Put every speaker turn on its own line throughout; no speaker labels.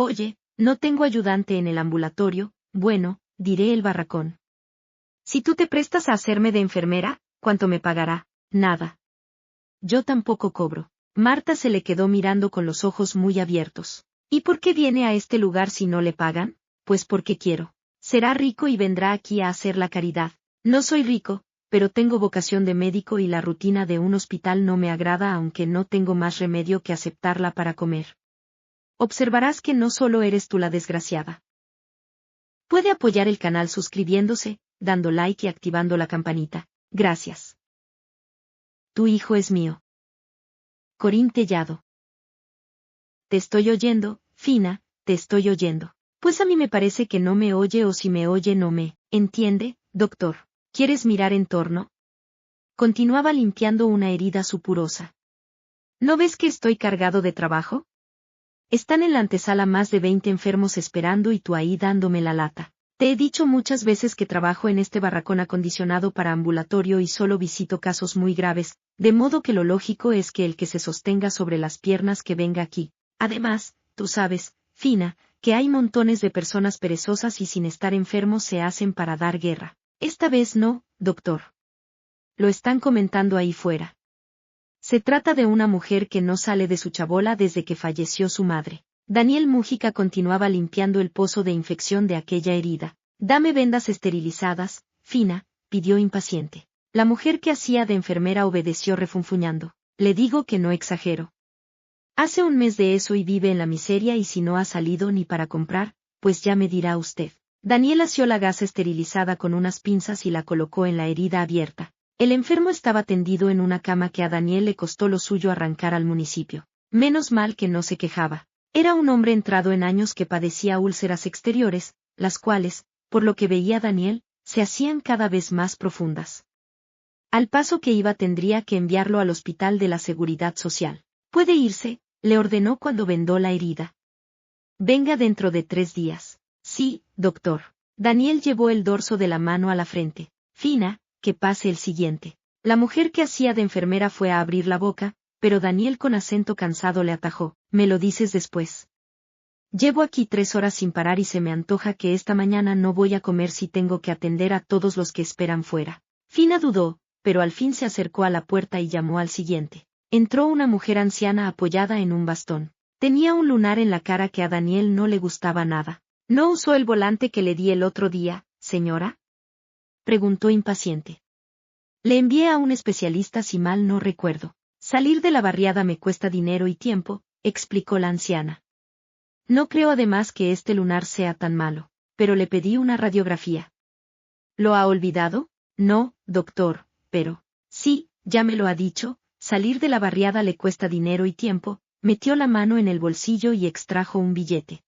Oye, no tengo ayudante en el ambulatorio, bueno, diré el barracón. Si tú te prestas a hacerme de enfermera, ¿cuánto me pagará? Nada. Yo tampoco cobro. Marta se le quedó mirando con los ojos muy abiertos. ¿Y por qué viene a este lugar si no le pagan? Pues porque quiero. Será rico y vendrá aquí a hacer la caridad. No soy rico, pero tengo vocación de médico y la rutina de un hospital no me agrada aunque no tengo más remedio que aceptarla para comer. Observarás que no solo eres tú la desgraciada. Puede apoyar el canal suscribiéndose, dando like y activando la campanita. Gracias. Tu hijo es mío. Corín Tellado. Te estoy oyendo, Fina, te estoy oyendo. Pues a mí me parece que no me oye o si me oye no me entiende, doctor. ¿Quieres mirar en torno? Continuaba limpiando una herida supurosa. ¿No ves que estoy cargado de trabajo? Están en la antesala más de 20 enfermos esperando y tú ahí dándome la lata. Te he dicho muchas veces que trabajo en este barracón acondicionado para ambulatorio y solo visito casos muy graves, de modo que lo lógico es que el que se sostenga sobre las piernas que venga aquí. Además, tú sabes, Fina, que hay montones de personas perezosas y sin estar enfermos se hacen para dar guerra. Esta vez no, doctor. Lo están comentando ahí fuera. Se trata de una mujer que no sale de su chabola desde que falleció su madre. Daniel Mújica continuaba limpiando el pozo de infección de aquella herida. Dame vendas esterilizadas, Fina, pidió impaciente. La mujer que hacía de enfermera obedeció refunfuñando. Le digo que no exagero. Hace un mes de eso y vive en la miseria y si no ha salido ni para comprar, pues ya me dirá usted. Daniel asió la gasa esterilizada con unas pinzas y la colocó en la herida abierta. El enfermo estaba tendido en una cama que a Daniel le costó lo suyo arrancar al municipio. Menos mal que no se quejaba. Era un hombre entrado en años que padecía úlceras exteriores, las cuales, por lo que veía Daniel, se hacían cada vez más profundas. Al paso que iba tendría que enviarlo al hospital de la Seguridad Social. Puede irse, le ordenó cuando vendó la herida. Venga dentro de 3 días. Sí, doctor. Daniel llevó el dorso de la mano a la frente. Fina, que pase el siguiente. La mujer que hacía de enfermera fue a abrir la boca, pero Daniel con acento cansado le atajó. Me lo dices después. Llevo aquí 3 horas sin parar y se me antoja que esta mañana no voy a comer si tengo que atender a todos los que esperan fuera. Fina dudó, pero al fin se acercó a la puerta y llamó al siguiente. Entró una mujer anciana apoyada en un bastón. Tenía un lunar en la cara que a Daniel no le gustaba nada. ¿No usó el volante que le di el otro día, señora? Preguntó impaciente. Le envié a un especialista si mal no recuerdo. Salir de la barriada me cuesta dinero y tiempo, explicó la anciana. No creo además que este lunar sea tan malo, pero le pedí una radiografía. ¿Lo ha olvidado? No, doctor, pero... Sí, ya me lo ha dicho, salir de la barriada le cuesta dinero y tiempo, metió la mano en el bolsillo y extrajo un billete.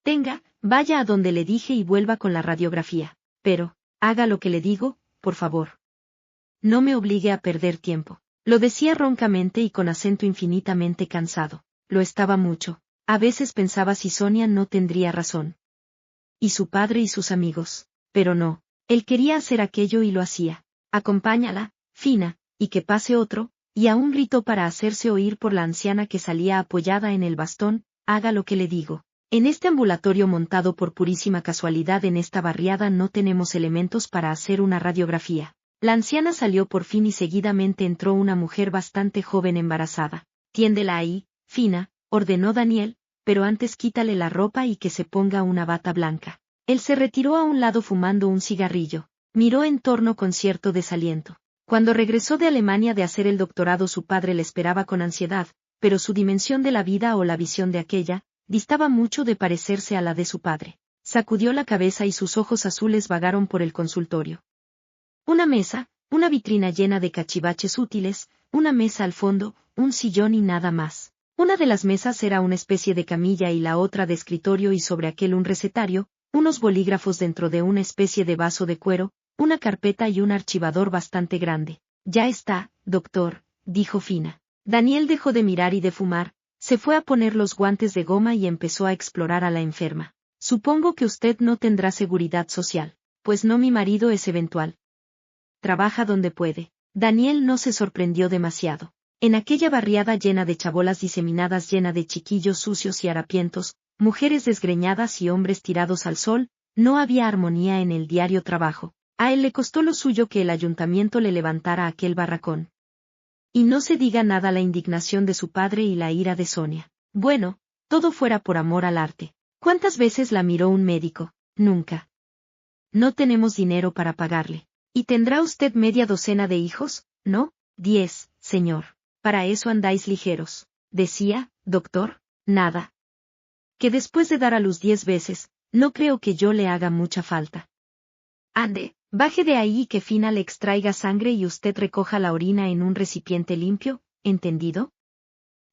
Tenga, vaya a donde le dije y vuelva con la radiografía, pero, haga lo que le digo, por favor. No me obligue a perder tiempo. Lo decía roncamente y con acento infinitamente cansado. Lo estaba mucho. A veces pensaba si Sonia no tendría razón. Y su padre y sus amigos. Pero no. Él quería hacer aquello y lo hacía. Acompáñala, Fina, y que pase otro, y aún gritó para hacerse oír por la anciana que salía apoyada en el bastón, haga lo que le digo. En este ambulatorio montado por purísima casualidad en esta barriada no tenemos elementos para hacer una radiografía. La anciana salió por fin y seguidamente entró una mujer bastante joven embarazada. Tiéndela ahí, Fina, ordenó Daniel, pero antes quítale la ropa y que se ponga una bata blanca. Él se retiró a un lado fumando un cigarrillo. Miró en torno con cierto desaliento. Cuando regresó de Alemania de hacer el doctorado su padre le esperaba con ansiedad, pero su dimensión de la vida o la visión de aquella, distaba mucho de parecerse a la de su padre. Sacudió la cabeza y sus ojos azules vagaron por el consultorio. Una mesa, una vitrina llena de cachivaches útiles, una mesa al fondo, un sillón y nada más. Una de las mesas era una especie de camilla y la otra de escritorio y sobre aquel un recetario, unos bolígrafos dentro de una especie de vaso de cuero, una carpeta y un archivador bastante grande. Ya está, doctor, dijo Fina. Daniel dejó de mirar y de fumar, se fue a poner los guantes de goma y empezó a explorar a la enferma. Supongo que usted no tendrá seguridad social. Pues no, mi marido es eventual. Trabaja donde puede. Daniel no se sorprendió demasiado. En aquella barriada llena de chabolas diseminadas llena de chiquillos sucios y harapientos, mujeres desgreñadas y hombres tirados al sol, no había armonía en el diario trabajo. A él le costó lo suyo que el ayuntamiento le levantara aquel barracón. Y no se diga nada la indignación de su padre y la ira de Sonia. Bueno, todo fuera por amor al arte. ¿Cuántas veces la miró un médico? Nunca. No tenemos dinero para pagarle. ¿Y tendrá usted media docena de hijos? ¿No? 10, señor. Para eso andáis ligeros. Decía, doctor, nada. Que después de dar a luz 10 veces, no creo que yo le haga mucha falta. Ande, baje de ahí y que Fina le extraiga sangre y usted recoja la orina en un recipiente limpio, ¿entendido?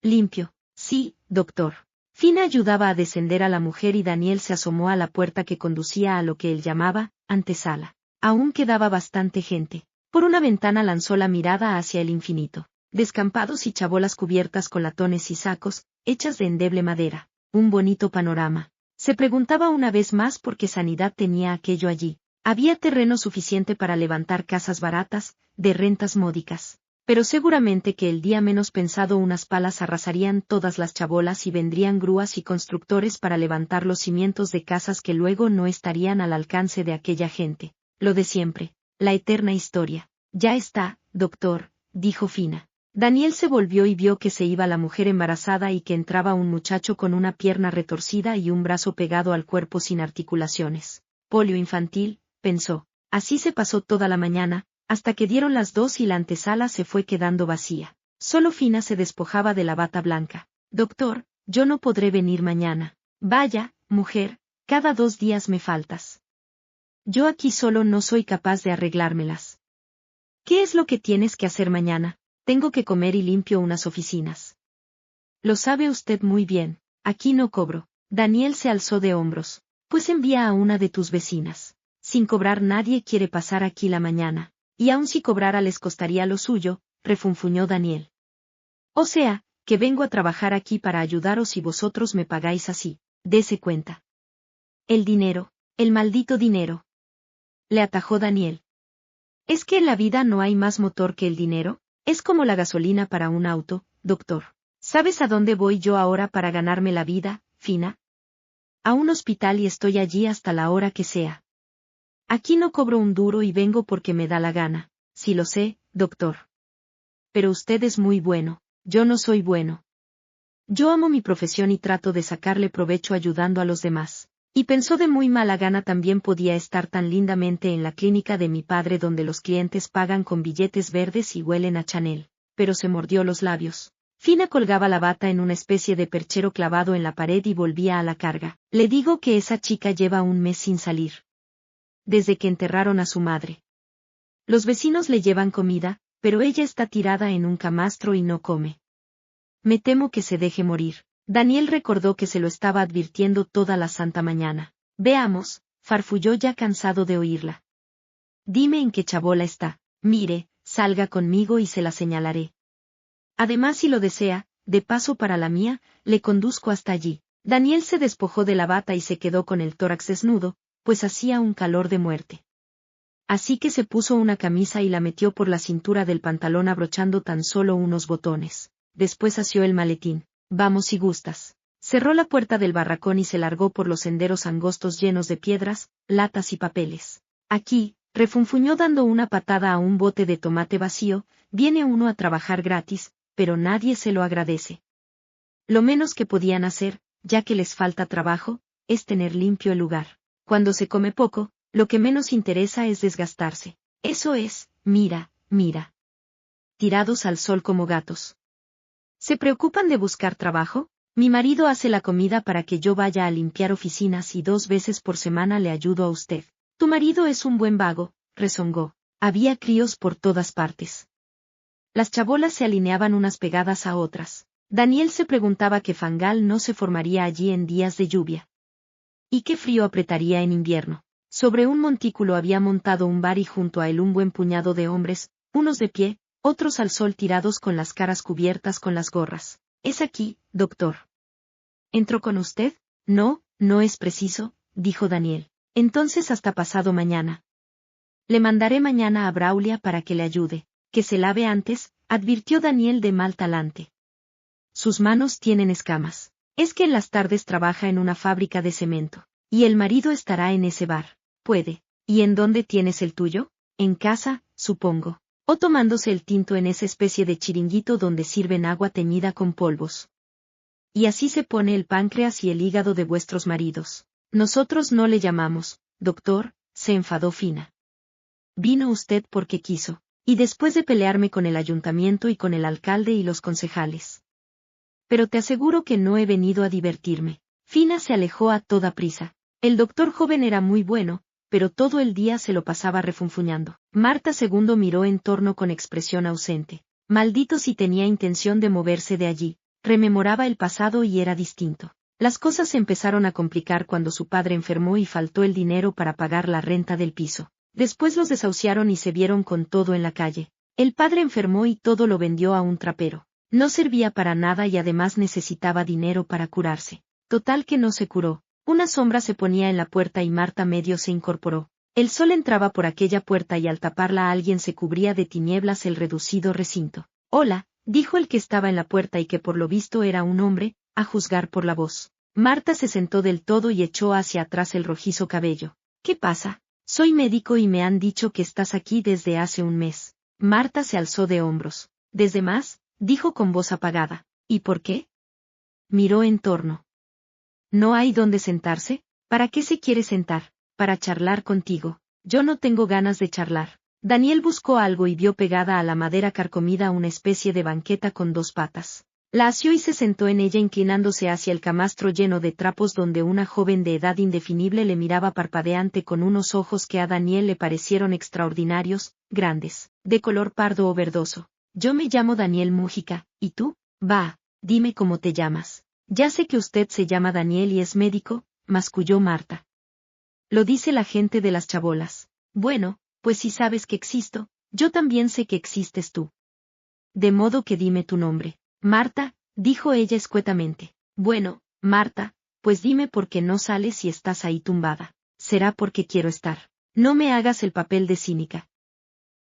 Limpio, sí, doctor. Fina ayudaba a descender a la mujer y Daniel se asomó a la puerta que conducía a lo que él llamaba antesala. Aún quedaba bastante gente. Por una ventana lanzó la mirada hacia el infinito. Descampados y chabolas cubiertas con latones y sacos, hechas de endeble madera. Un bonito panorama. Se preguntaba una vez más por qué Sanidad tenía aquello allí. Había terreno suficiente para levantar casas baratas, de rentas módicas. Pero seguramente que el día menos pensado unas palas arrasarían todas las chabolas y vendrían grúas y constructores para levantar los cimientos de casas que luego no estarían al alcance de aquella gente. Lo de siempre, la eterna historia. Ya está, doctor, dijo Fina. Daniel se volvió y vio que se iba la mujer embarazada y que entraba un muchacho con una pierna retorcida y un brazo pegado al cuerpo sin articulaciones. Polio infantil, pensó. Así se pasó toda la mañana, hasta que dieron las 2 y la antesala se fue quedando vacía. Solo Fina se despojaba de la bata blanca. Doctor, yo no podré venir mañana. Vaya, mujer, cada 2 días me faltas. Yo aquí solo no soy capaz de arreglármelas. ¿Qué es lo que tienes que hacer mañana? Tengo que comer y limpio unas oficinas. Lo sabe usted muy bien, aquí no cobro. Daniel se alzó de hombros. Pues envía a una de tus vecinas. Sin cobrar nadie quiere pasar aquí la mañana. Y aun si cobrara les costaría lo suyo, refunfuñó Daniel. O sea, que vengo a trabajar aquí para ayudaros y vosotros me pagáis así. Dese cuenta. El dinero, el maldito dinero. Le atajó Daniel. ¿Es que en la vida no hay más motor que el dinero? Es como la gasolina para un auto, doctor. ¿Sabes a dónde voy yo ahora para ganarme la vida, Fina? A un hospital y estoy allí hasta la hora que sea. Aquí no cobro un duro y vengo porque me da la gana. Sí lo sé, doctor. Pero usted es muy bueno, yo no soy bueno. Yo amo mi profesión y trato de sacarle provecho ayudando a los demás. Y pensó de muy mala gana también podía estar tan lindamente en la clínica de mi padre donde los clientes pagan con billetes verdes y huelen a Chanel. Pero se mordió los labios. Fina colgaba la bata en una especie de perchero clavado en la pared y volvía a la carga. Le digo que esa chica lleva un mes sin salir. Desde que enterraron a su madre. Los vecinos le llevan comida, pero ella está tirada en un camastro y no come. Me temo que se deje morir. Daniel recordó que se lo estaba advirtiendo toda la santa mañana. Veamos, farfulló ya cansado de oírla. Dime en qué chabola está. Mire, salga conmigo y se la señalaré. Además, si lo desea, de paso para la mía, le conduzco hasta allí. Daniel se despojó de la bata y se quedó con el tórax desnudo, pues hacía un calor de muerte. Así que se puso una camisa y la metió por la cintura del pantalón abrochando tan solo unos botones. Después asió el maletín. Vamos si gustas. Cerró la puerta del barracón y se largó por los senderos angostos llenos de piedras, latas y papeles. Aquí, refunfuñó dando una patada a un bote de tomate vacío, viene uno a trabajar gratis, pero nadie se lo agradece. Lo menos que podían hacer, ya que les falta trabajo, es tener limpio el lugar. Cuando se come poco, lo que menos interesa es desgastarse. Eso es, mira, mira. Tirados al sol como gatos. ¿Se preocupan de buscar trabajo? Mi marido hace la comida para que yo vaya a limpiar oficinas y 2 veces por semana le ayudo a usted. Tu marido es un buen vago, rezongó. Había críos por todas partes. Las chabolas se alineaban unas pegadas a otras. Daniel se preguntaba qué fangal no se formaría allí en días de lluvia. ¿Y qué frío apretaría en invierno? Sobre un montículo había montado un bar y junto a él un buen puñado de hombres, unos de pie, otros al sol tirados con las caras cubiertas con las gorras. «Es aquí, doctor». ¿Entró con usted? No, no es preciso, dijo Daniel. Entonces hasta pasado mañana. Le mandaré mañana a Braulia para que le ayude. Que se lave antes, advirtió Daniel de mal talante. Sus manos tienen escamas. Es que en las tardes trabaja en una fábrica de cemento. Y el marido estará en ese bar. Puede. ¿Y en dónde tienes el tuyo? En casa, supongo. O tomándose el tinto en esa especie de chiringuito donde sirven agua teñida con polvos. Y así se pone el páncreas y el hígado de vuestros maridos. Nosotros no le llamamos, doctor, se enfadó Fina. Vino usted porque quiso. Y después de pelearme con el ayuntamiento y con el alcalde y los concejales. Pero te aseguro que no he venido a divertirme. Fina se alejó a toda prisa. El doctor joven era muy bueno, pero todo el día se lo pasaba refunfuñando. Marta II miró en torno con expresión ausente. Maldito si tenía intención de moverse de allí. Rememoraba el pasado y era distinto. Las cosas se empezaron a complicar cuando su padre enfermó y faltó el dinero para pagar la renta del piso. Después los desahuciaron y se vieron con todo en la calle. El padre enfermó y todo lo vendió a un trapero. No servía para nada y además necesitaba dinero para curarse. Total que no se curó. Una sombra se ponía en la puerta y Marta medio se incorporó. El sol entraba por aquella puerta y al taparla alguien se cubría de tinieblas el reducido recinto. Hola, dijo el que estaba en la puerta y que por lo visto era un hombre, a juzgar por la voz. Marta se sentó del todo y echó hacia atrás el rojizo cabello. ¿Qué pasa? Soy médico y me han dicho que estás aquí desde hace un mes. Marta se alzó de hombros. ¿Desde más? Dijo con voz apagada. ¿Y por qué? Miró en torno. ¿No hay dónde sentarse? ¿Para qué se quiere sentar? Para charlar contigo. Yo no tengo ganas de charlar. Daniel buscó algo y vio pegada a la madera carcomida una especie de banqueta con dos patas. La asió y se sentó en ella inclinándose hacia el camastro lleno de trapos donde una joven de edad indefinible le miraba parpadeante con unos ojos que a Daniel le parecieron extraordinarios, grandes, de color pardo o verdoso. Yo me llamo Daniel Mújica, ¿y tú? Va, dime cómo te llamas. Ya sé que usted se llama Daniel y es médico, masculló Marta. Lo dice la gente de las chabolas. Bueno, pues si sabes que existo, yo también sé que existes tú. De modo que dime tu nombre. Marta, dijo ella escuetamente. Bueno, Marta, pues dime por qué no sales si estás ahí tumbada. Será porque quiero estar. No me hagas el papel de cínica.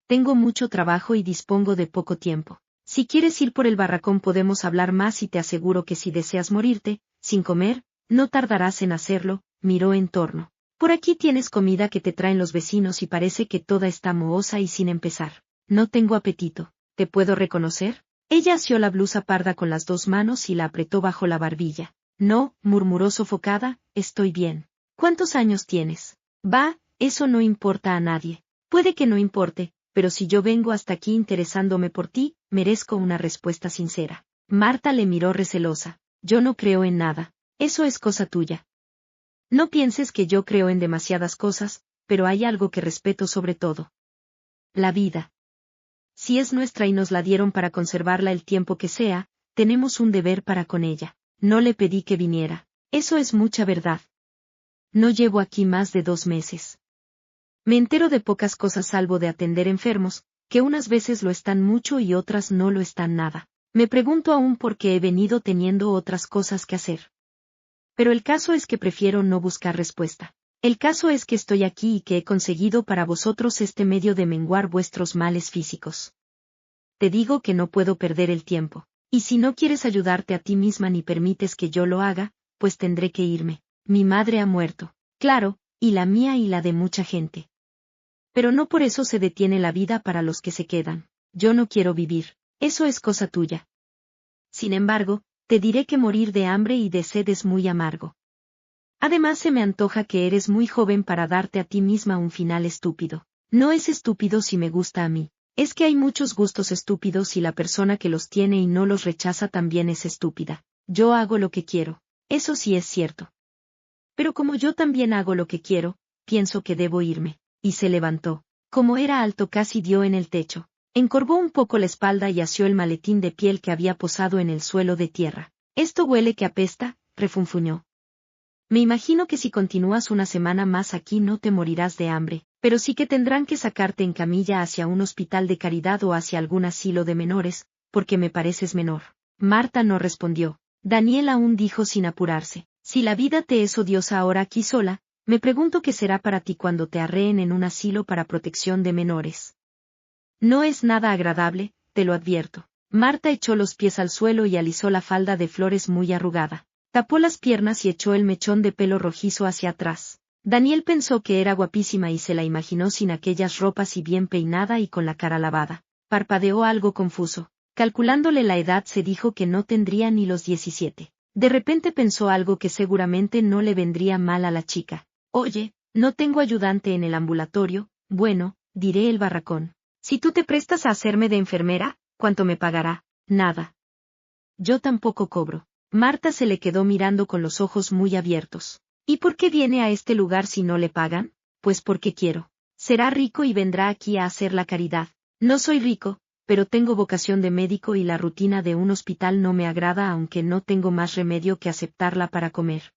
Tengo mucho trabajo y dispongo de poco tiempo. Si quieres ir por el barracón podemos hablar más y te aseguro que si deseas morirte, sin comer, no tardarás en hacerlo, miró en torno. Por aquí tienes comida que te traen los vecinos y parece que toda está mohosa y sin empezar. No tengo apetito. ¿Te puedo reconocer? Ella asió la blusa parda con las dos manos y la apretó bajo la barbilla. No, murmuró sofocada, estoy bien. ¿Cuántos años tienes? Va, eso no importa a nadie. Puede que no importe, pero si yo vengo hasta aquí interesándome por ti, merezco una respuesta sincera. Marta le miró recelosa. Yo no creo en nada. Eso es cosa tuya. No pienses que yo creo en demasiadas cosas, pero hay algo que respeto sobre todo. La vida. Si es nuestra y nos la dieron para conservarla el tiempo que sea, tenemos un deber para con ella. No le pedí que viniera. Eso es mucha verdad. No llevo aquí más de 2 meses. Me entero de pocas cosas salvo de atender enfermos, que unas veces lo están mucho y otras no lo están nada. Me pregunto aún por qué he venido teniendo otras cosas que hacer. Pero el caso es que prefiero no buscar respuesta. El caso es que estoy aquí y que he conseguido para vosotros este medio de menguar vuestros males físicos. Te digo que no puedo perder el tiempo. Y si no quieres ayudarte a ti misma ni permites que yo lo haga, pues tendré que irme. Mi madre ha muerto. Claro, y la mía y la de mucha gente. Pero no por eso se detiene la vida para los que se quedan. Yo no quiero vivir. Eso es cosa tuya. Sin embargo, te diré que morir de hambre y de sed es muy amargo. Además se me antoja que eres muy joven para darte a ti misma un final estúpido. No es estúpido si me gusta a mí. Es que hay muchos gustos estúpidos y la persona que los tiene y no los rechaza también es estúpida. Yo hago lo que quiero. Eso sí es cierto. Pero como yo también hago lo que quiero, pienso que debo irme. Y se levantó. Como era alto casi dio en el techo. Encorvó un poco la espalda y asió el maletín de piel que había posado en el suelo de tierra. Esto huele que apesta, refunfuñó. Me imagino que si continúas una semana más aquí no te morirás de hambre, pero sí que tendrán que sacarte en camilla hacia un hospital de caridad o hacia algún asilo de menores, porque me pareces menor. Marta no respondió. Daniel aún dijo sin apurarse. Si la vida te es odiosa ahora aquí sola, me pregunto qué será para ti cuando te arreen en un asilo para protección de menores. No es nada agradable, te lo advierto. Marta echó los pies al suelo y alisó la falda de flores muy arrugada. Tapó las piernas y echó el mechón de pelo rojizo hacia atrás. Daniel pensó que era guapísima y se la imaginó sin aquellas ropas y bien peinada y con la cara lavada. Parpadeó algo confuso. Calculándole la edad se dijo que no tendría ni los 17. De repente pensó algo que seguramente no le vendría mal a la chica. Oye, no tengo ayudante en el ambulatorio. Bueno, diré el barracón. Si tú te prestas a hacerme de enfermera, ¿cuánto me pagará? Nada. Yo tampoco cobro. Marta se le quedó mirando con los ojos muy abiertos. ¿Y por qué viene a este lugar si no le pagan? Pues porque quiero. Será rico y vendrá aquí a hacer la caridad. No soy rico, pero tengo vocación de médico y la rutina de un hospital no me agrada aunque no tengo más remedio que aceptarla para comer.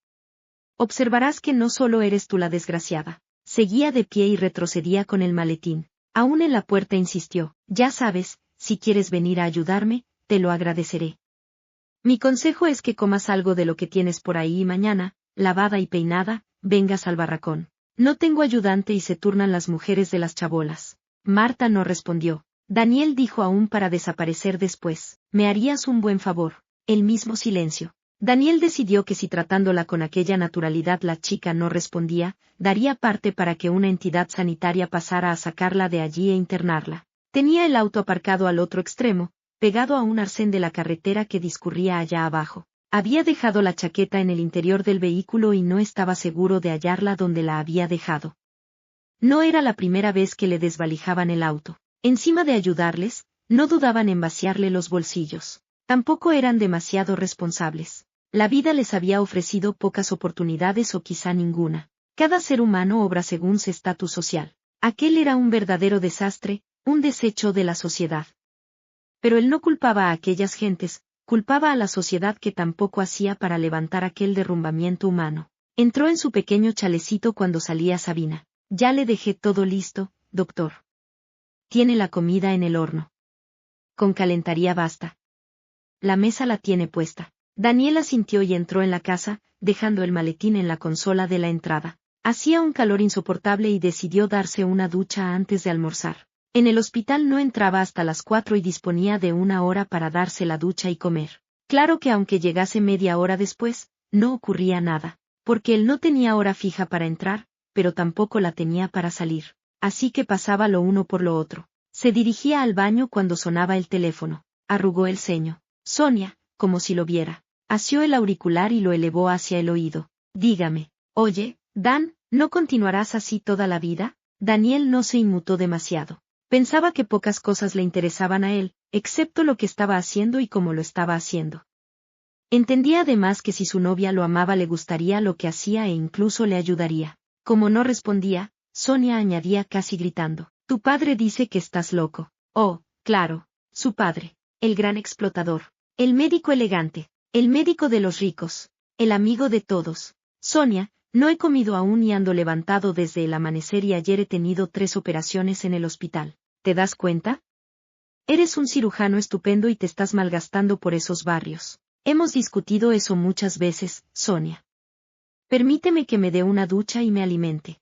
Observarás que no solo eres tú la desgraciada. Seguía de pie y retrocedía con el maletín. Aún en la puerta insistió. Ya sabes, si quieres venir a ayudarme, te lo agradeceré. Mi consejo es que comas algo de lo que tienes por ahí y mañana, lavada y peinada, vengas al barracón. No tengo ayudante y se turnan las mujeres de las chabolas. Marta no respondió. Daniel dijo aún para desaparecer después. Me harías un buen favor. El mismo silencio. Daniel decidió que si tratándola con aquella naturalidad la chica no respondía, daría parte para que una entidad sanitaria pasara a sacarla de allí e internarla. Tenía el auto aparcado al otro extremo, pegado a un arcén de la carretera que discurría allá abajo. Había dejado la chaqueta en el interior del vehículo y no estaba seguro de hallarla donde la había dejado. No era la primera vez que le desvalijaban el auto. Encima de ayudarles, no dudaban en vaciarle los bolsillos. Tampoco eran demasiado responsables. La vida les había ofrecido pocas oportunidades o quizá ninguna. Cada ser humano obra según su estatus social. Aquel era un verdadero desastre, un desecho de la sociedad. Pero él no culpaba a aquellas gentes, culpaba a la sociedad que tampoco hacía para levantar aquel derrumbamiento humano. Entró en su pequeño chalecito cuando salía Sabina. Ya le dejé todo listo, doctor. Tiene la comida en el horno. Con calentaría basta. La mesa la tiene puesta. Daniel asintió y entró en la casa, dejando el maletín en la consola de la entrada. Hacía un calor insoportable y decidió darse una ducha antes de almorzar. En el hospital no entraba hasta las 4 y disponía de 1 hora para darse la ducha y comer. Claro que aunque llegase media hora después, no ocurría nada, porque él no tenía hora fija para entrar, pero tampoco la tenía para salir. Así que pasaba lo uno por lo otro. Se dirigía al baño cuando sonaba el teléfono. Arrugó el ceño. Sonia, como si lo viera. Asió el auricular y lo elevó hacia el oído. Dígame. Oye, Dan, ¿no continuarás así toda la vida? Daniel no se inmutó demasiado. Pensaba que pocas cosas le interesaban a él, excepto lo que estaba haciendo y cómo lo estaba haciendo. Entendía además que si su novia lo amaba le gustaría lo que hacía e incluso le ayudaría. Como no respondía, Sonia añadía casi gritando. Tu padre dice que estás loco. Oh, claro, su padre. El gran explotador. El médico elegante. El médico de los ricos. El amigo de todos. Sonia, no he comido aún y ando levantado desde el amanecer y ayer he tenido 3 operaciones en el hospital. ¿Te das cuenta? Eres un cirujano estupendo y te estás malgastando por esos barrios. Hemos discutido eso muchas veces, Sonia. Permíteme que me dé una ducha y me alimente.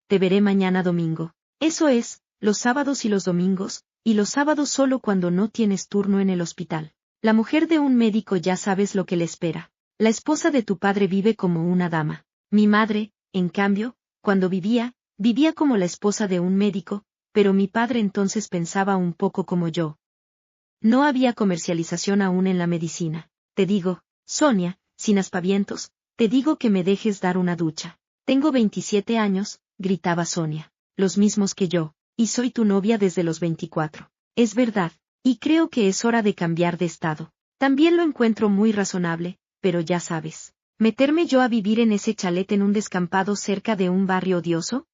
Te veré mañana domingo. Eso es, los sábados y los domingos, y los sábados solo cuando no tienes turno en el hospital. La mujer de un médico ya sabes lo que le espera. La esposa de tu padre vive como una dama. Mi madre, en cambio, cuando vivía como la esposa de un médico, pero mi padre entonces pensaba un poco como yo. No había comercialización aún en la medicina. Te digo, Sonia, sin aspavientos, te digo que me dejes dar una ducha. Tengo 27 años, gritaba Sonia. Los mismos que yo, y soy tu novia desde los 24. Es verdad, y creo que es hora de cambiar de estado. También lo encuentro muy razonable, pero ya sabes. ¿Meterme yo a vivir en ese chalet en un descampado cerca de un barrio odioso?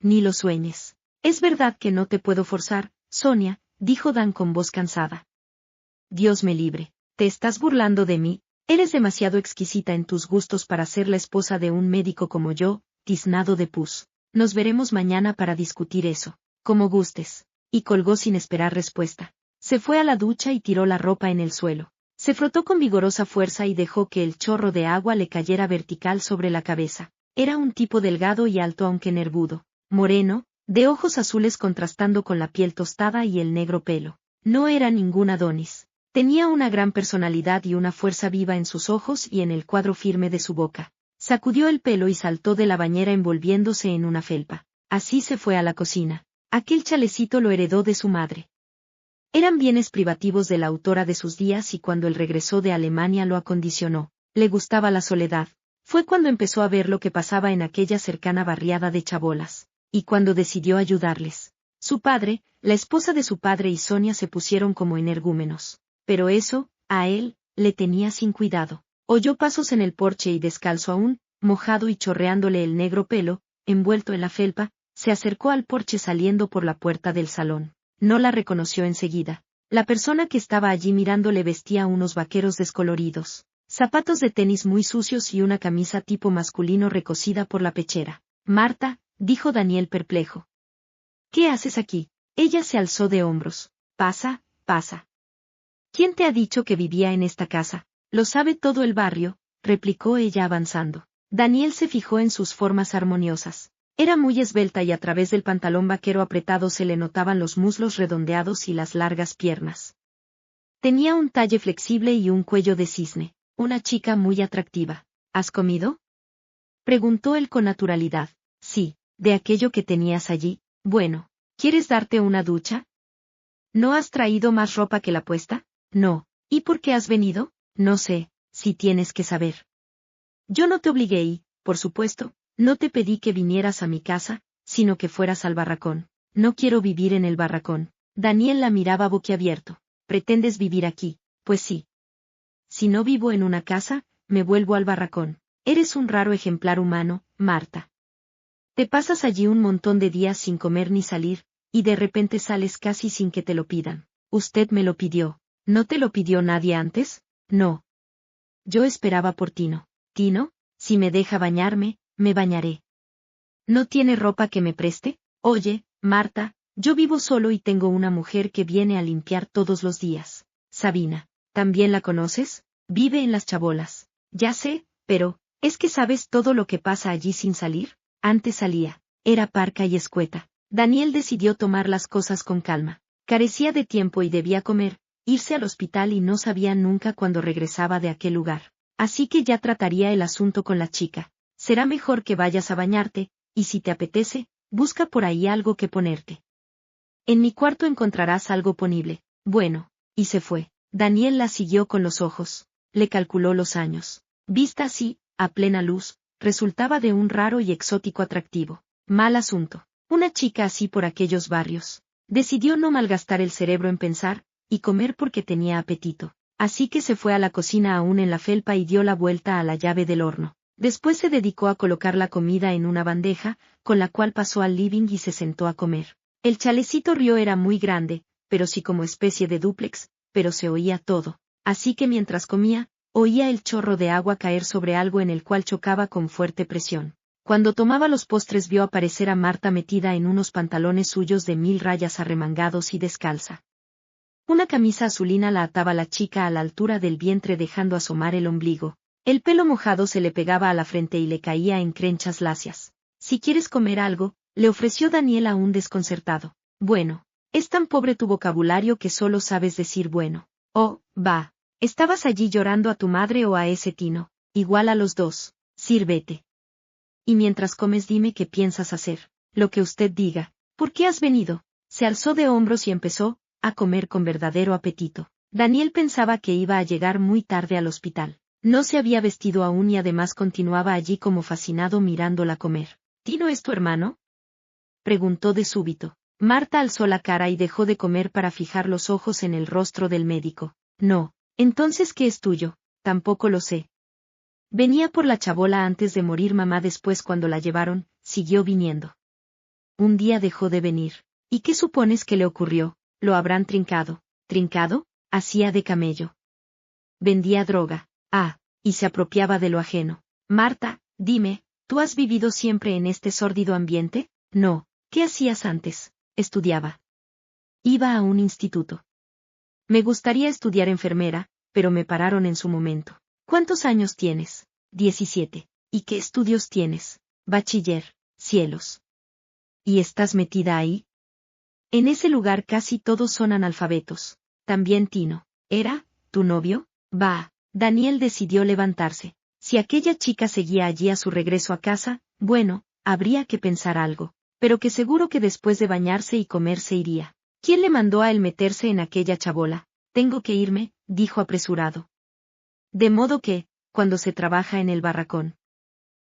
Ni lo sueñes. Es verdad que no te puedo forzar, Sonia, dijo Dan con voz cansada. Dios me libre. ¿Te estás burlando de mí? Eres demasiado exquisita en tus gustos para ser la esposa de un médico como yo, tiznado de pus. Nos veremos mañana para discutir eso. Como gustes. Y colgó sin esperar respuesta. Se fue a la ducha y tiró la ropa en el suelo. Se frotó con vigorosa fuerza y dejó que el chorro de agua le cayera vertical sobre la cabeza. Era un tipo delgado y alto aunque nervudo, moreno, de ojos azules contrastando con la piel tostada y el negro pelo. No era ningún Adonis. Tenía una gran personalidad y una fuerza viva en sus ojos y en el cuadro firme de su boca. Sacudió el pelo y saltó de la bañera envolviéndose en una felpa. Así se fue a la cocina. Aquel chalecito lo heredó de su madre. Eran bienes privativos de la autora de sus días y cuando él regresó de Alemania lo acondicionó. Le gustaba la soledad. Fue cuando empezó a ver lo que pasaba en aquella cercana barriada de chabolas. Y cuando decidió ayudarles. Su padre, la esposa de su padre y Sonia se pusieron como energúmenos. Pero eso, a él, le tenía sin cuidado. Oyó pasos en el porche y descalzo aún, mojado y chorreándole el negro pelo, envuelto en la felpa, se acercó al porche saliendo por la puerta del salón. No la reconoció enseguida. La persona que estaba allí mirándole vestía unos vaqueros descoloridos, zapatos de tenis muy sucios y una camisa tipo masculino recosida por la pechera. Marta, dijo Daniel perplejo. ¿Qué haces aquí? Ella se alzó de hombros. Pasa, pasa. ¿Quién te ha dicho que vivía en esta casa? Lo sabe todo el barrio, replicó ella avanzando. Daniel se fijó en sus formas armoniosas. Era muy esbelta y a través del pantalón vaquero apretado se le notaban los muslos redondeados y las largas piernas. Tenía un talle flexible y un cuello de cisne. Una chica muy atractiva. ¿Has comido? Preguntó él con naturalidad. Sí, de aquello que tenías allí. Bueno, ¿quieres darte una ducha? ¿No has traído más ropa que la puesta? No. ¿Y por qué has venido? No sé, si tienes que saber. Yo no te obligué y, por supuesto, no te pedí que vinieras a mi casa, sino que fueras al barracón. No quiero vivir en el barracón. Daniel la miraba boquiabierto. ¿Pretendes vivir aquí? Pues sí. Si no vivo en una casa, me vuelvo al barracón. Eres un raro ejemplar humano, Marta. Te pasas allí un montón de días sin comer ni salir, y de repente sales casi sin que te lo pidan. Usted me lo pidió. ¿No te lo pidió nadie antes? No. Yo esperaba por Tino. Tino, si me deja bañarme, me bañaré. ¿No tiene ropa que me preste? Oye, Marta, yo vivo solo y tengo una mujer que viene a limpiar todos los días. Sabina. ¿También la conoces? Vive en las chabolas. Ya sé, pero, ¿es que sabes todo lo que pasa allí sin salir? Antes salía. Era parca y escueta. Daniel decidió tomar las cosas con calma. Carecía de tiempo y debía comer, irse al hospital y no sabía nunca cuándo regresaba de aquel lugar. Así que ya trataría el asunto con la chica. Será mejor que vayas a bañarte, y si te apetece, busca por ahí algo que ponerte. En mi cuarto encontrarás algo ponible. Bueno, y se fue. Daniel la siguió con los ojos. Le calculó los años. Vista así, a plena luz, resultaba de un raro y exótico atractivo. Mal asunto. Una chica así por aquellos barrios. Decidió no malgastar el cerebro en pensar, y comer porque tenía apetito. Así que se fue a la cocina aún en la felpa y dio la vuelta a la llave del horno. Después se dedicó a colocar la comida en una bandeja, con la cual pasó al living y se sentó a comer. El chalecito río era muy grande, pero sí como especie de dúplex, pero se oía todo. Así que mientras comía, oía el chorro de agua caer sobre algo en el cual chocaba con fuerte presión. Cuando tomaba los postres vio aparecer a Marta metida en unos pantalones suyos de 1000 rayas arremangados y descalza. Una camisa azulina la ataba la chica a la altura del vientre dejando asomar el ombligo. El pelo mojado se le pegaba a la frente y le caía en crenchas lacias. Si quieres comer algo, le ofreció Daniel aún desconcertado. Bueno, es tan pobre tu vocabulario que solo sabes decir bueno. Oh, va. ¿Estabas allí llorando a tu madre o a ese Tino? Igual a los dos. Sírvete. Y mientras comes dime qué piensas hacer. Lo que usted diga. ¿Por qué has venido? Se alzó de hombros y empezó a comer con verdadero apetito. Daniel pensaba que iba a llegar muy tarde al hospital. No se había vestido aún y además continuaba allí como fascinado mirándola comer. ¿Tino es tu hermano? Preguntó de súbito. Marta alzó la cara y dejó de comer para fijar los ojos en el rostro del médico. No. Entonces, ¿qué es tuyo? Tampoco lo sé. Venía por la chabola antes de morir mamá, después cuando la llevaron, siguió viniendo. Un día dejó de venir. ¿Y qué supones que le ocurrió? Lo habrán trincado. ¿Trincado? Hacía de camello. Vendía droga. Ah, y se apropiaba de lo ajeno. Marta, dime, ¿tú has vivido siempre en este sórdido ambiente? No. ¿Qué hacías antes? Estudiaba. Iba a un instituto. Me gustaría estudiar enfermera, pero me pararon en su momento. ¿Cuántos años tienes? 17. ¿Y qué estudios tienes? Bachiller. Cielos. ¿Y estás metida ahí? En ese lugar casi todos son analfabetos. También Tino. Era, ¿tu novio? Bah. Daniel decidió levantarse. Si aquella chica seguía allí a su regreso a casa, bueno, habría que pensar algo. Pero que seguro que después de bañarse y comer se iría. ¿Quién le mandó a él meterse en aquella chabola? Tengo que irme, dijo apresurado. De modo que, cuando se trabaja en el barracón.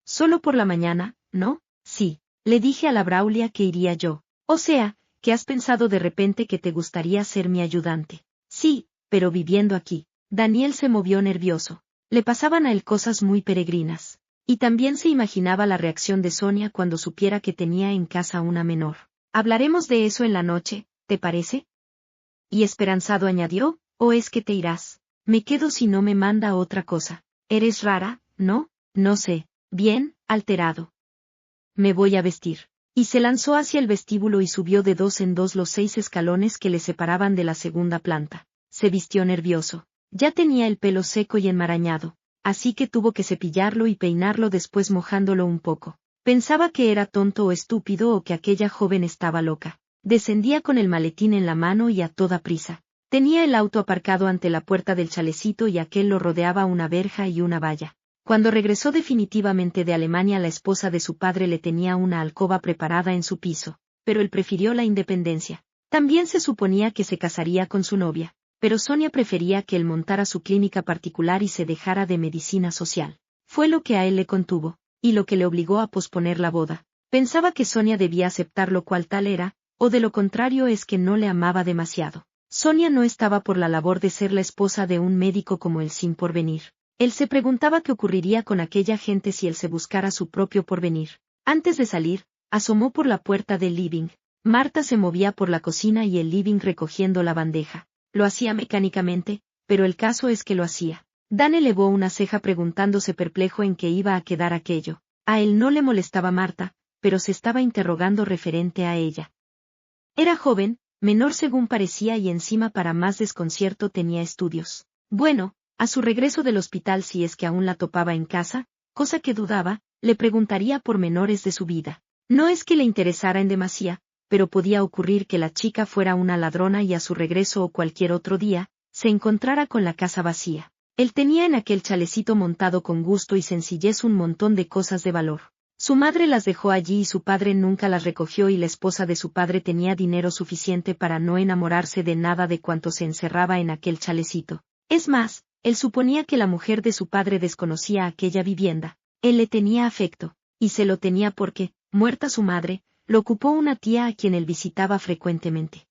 Solo por la mañana, ¿no? Sí. Le dije a la Braulia que iría yo. O sea, que has pensado de repente que te gustaría ser mi ayudante. Sí, pero viviendo aquí. Daniel se movió nervioso. Le pasaban a él cosas muy peregrinas. Y también se imaginaba la reacción de Sonia cuando supiera que tenía en casa una menor. Hablaremos de eso en la noche, ¿te parece? Y esperanzado añadió, ¿o es que te irás? Me quedo si no me manda otra cosa. Eres rara, ¿no? No sé. Bien, alterado. Me voy a vestir. Y se lanzó hacia el vestíbulo y subió de dos en dos los 6 escalones que le separaban de la segunda planta. Se vistió nervioso. Ya tenía el pelo seco y enmarañado, así que tuvo que cepillarlo y peinarlo después mojándolo un poco. Pensaba que era tonto o estúpido o que aquella joven estaba loca. Descendía con el maletín en la mano y a toda prisa. Tenía el auto aparcado ante la puerta del chalecito y aquel lo rodeaba una verja y una valla. Cuando regresó definitivamente de Alemania, la esposa de su padre le tenía una alcoba preparada en su piso, pero él prefirió la independencia. También se suponía que se casaría con su novia, pero Sonia prefería que él montara su clínica particular y se dejara de medicina social. Fue lo que a él le contuvo, y lo que le obligó a posponer la boda. Pensaba que Sonia debía aceptarlo cual tal era, o de lo contrario es que no le amaba demasiado. Sonia no estaba por la labor de ser la esposa de un médico como él sin porvenir. Él se preguntaba qué ocurriría con aquella gente si él se buscara su propio porvenir. Antes de salir, asomó por la puerta del living. Marta se movía por la cocina y el living recogiendo la bandeja. Lo hacía mecánicamente, pero el caso es que lo hacía. Dan elevó una ceja preguntándose perplejo en qué iba a quedar aquello. A él no le molestaba Marta, pero se estaba interrogando referente a ella. Era joven, menor según parecía y encima para más desconcierto tenía estudios. Bueno, a su regreso del hospital, si es que aún la topaba en casa, cosa que dudaba, le preguntaría pormenores de su vida. No es que le interesara en demasía, pero podía ocurrir que la chica fuera una ladrona y a su regreso o cualquier otro día, se encontrara con la casa vacía. Él tenía en aquel chalecito montado con gusto y sencillez un montón de cosas de valor. Su madre las dejó allí y su padre nunca las recogió y la esposa de su padre tenía dinero suficiente para no enamorarse de nada de cuanto se encerraba en aquel chalecito. Es más, él suponía que la mujer de su padre desconocía aquella vivienda. Él le tenía afecto, y se lo tenía porque, muerta su madre, lo ocupó una tía a quien él visitaba frecuentemente.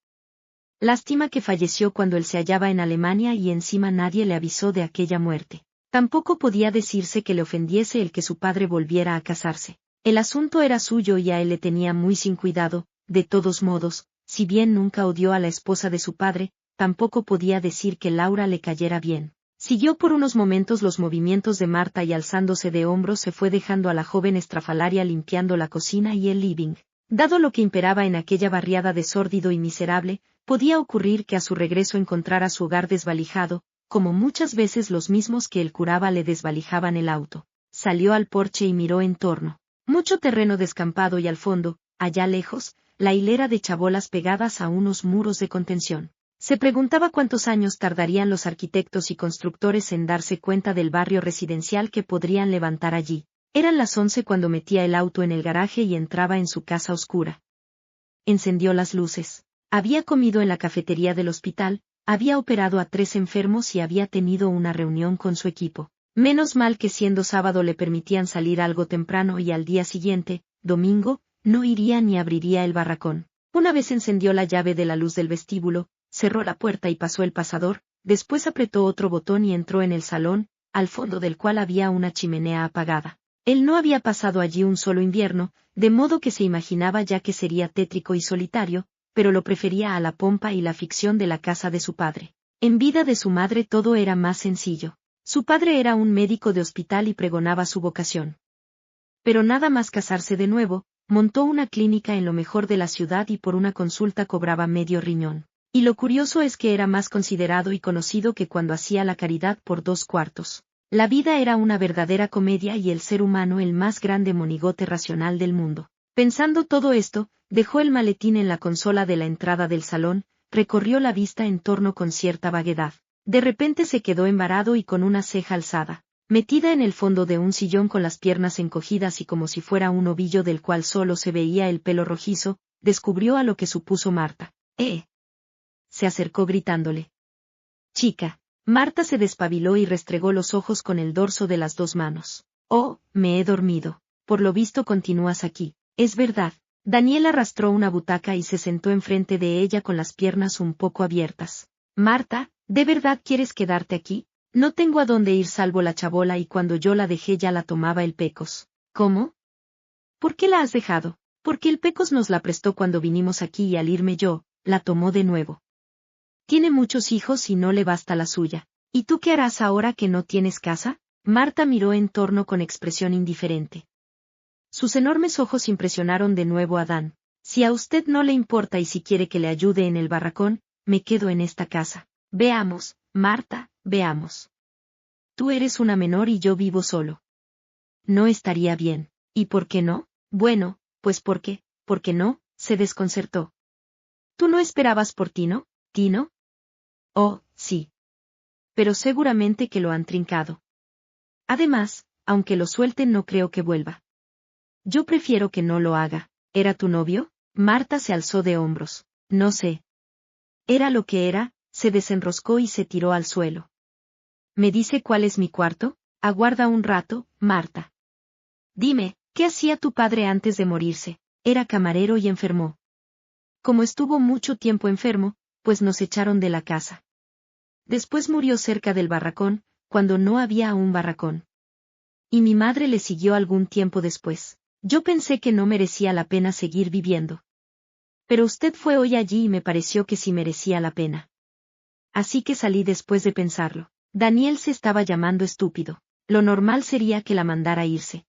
Lástima que falleció cuando él se hallaba en Alemania y encima nadie le avisó de aquella muerte. Tampoco podía decirse que le ofendiese el que su padre volviera a casarse. El asunto era suyo y a él le tenía muy sin cuidado. De todos modos, si bien nunca odió a la esposa de su padre, tampoco podía decir que Laura le cayera bien. Siguió por unos momentos los movimientos de Marta y alzándose de hombros se fue dejando a la joven estrafalaria limpiando la cocina y el living. Dado lo que imperaba en aquella barriada de sórdido y miserable, podía ocurrir que a su regreso encontrara su hogar desvalijado, como muchas veces los mismos que él curaba le desvalijaban el auto. Salió al porche y miró en torno. Mucho terreno descampado y al fondo, allá lejos, la hilera de chabolas pegadas a unos muros de contención. Se preguntaba cuántos años tardarían los arquitectos y constructores en darse cuenta del barrio residencial que podrían levantar allí. Eran las 11 cuando metía el auto en el garaje y entraba en su casa oscura. Encendió las luces. Había comido en la cafetería del hospital, había operado a 3 enfermos y había tenido una reunión con su equipo. Menos mal que siendo sábado le permitían salir algo temprano y al día siguiente, domingo, no iría ni abriría el barracón. Una vez encendió la llave de la luz del vestíbulo, cerró la puerta y pasó el pasador, después apretó otro botón y entró en el salón, al fondo del cual había una chimenea apagada. Él no había pasado allí un solo invierno, de modo que se imaginaba ya que sería tétrico y solitario, pero lo prefería a la pompa y la ficción de la casa de su padre. En vida de su madre todo era más sencillo. Su padre era un médico de hospital y pregonaba su vocación. Pero nada más casarse de nuevo, montó una clínica en lo mejor de la ciudad y por una consulta cobraba medio riñón. Y lo curioso es que era más considerado y conocido que cuando hacía la caridad por 2/4. La vida era una verdadera comedia y el ser humano el más grande monigote racional del mundo. Pensando todo esto, dejó el maletín en la consola de la entrada del salón, recorrió la vista en torno con cierta vaguedad. De repente se quedó embarado y con una ceja alzada, metida en el fondo de un sillón con las piernas encogidas y como si fuera un ovillo del cual solo se veía el pelo rojizo, descubrió a lo que supuso Marta. Se acercó gritándole. Chica. Marta se despabiló y restregó los ojos con el dorso de las dos manos. Oh, me he dormido. Por lo visto continúas aquí. Es verdad. Daniel arrastró una butaca y se sentó enfrente de ella con las piernas un poco abiertas. Marta, ¿de verdad quieres quedarte aquí? No tengo a dónde ir salvo la chabola y cuando yo la dejé ya la tomaba el Pecos. ¿Cómo? ¿Por qué la has dejado? Porque el Pecos nos la prestó cuando vinimos aquí y al irme yo, la tomó de nuevo. Tiene muchos hijos y no le basta la suya. ¿Y tú qué harás ahora que no tienes casa? Marta miró en torno con expresión indiferente. Sus enormes ojos impresionaron de nuevo a Dan. Si a usted no le importa y si quiere que le ayude en el barracón, me quedo en esta casa. Veamos, Marta, veamos. Tú eres una menor y yo vivo solo. No estaría bien. ¿Y por qué no? Bueno, pues ¿por qué no? Se desconcertó. ¿Tú no esperabas por Tino, Tino? Oh, sí. Pero seguramente que lo han trincado. Además, aunque lo suelten no creo que vuelva. Yo prefiero que no lo haga. ¿Era tu novio? Marta se alzó de hombros. No sé. Era lo que era, se desenroscó y se tiró al suelo. ¿Me dice cuál es mi cuarto? Aguarda un rato, Marta. Dime, ¿qué hacía tu padre antes de morirse? Era camarero y enfermó. Como estuvo mucho tiempo enfermo, pues nos echaron de la casa. Después murió cerca del barracón, cuando no había aún barracón. Y mi madre le siguió algún tiempo después. Yo pensé que no merecía la pena seguir viviendo. Pero usted fue hoy allí y me pareció que sí merecía la pena. Así que salí después de pensarlo. Daniel se estaba llamando estúpido. Lo normal sería que la mandara irse.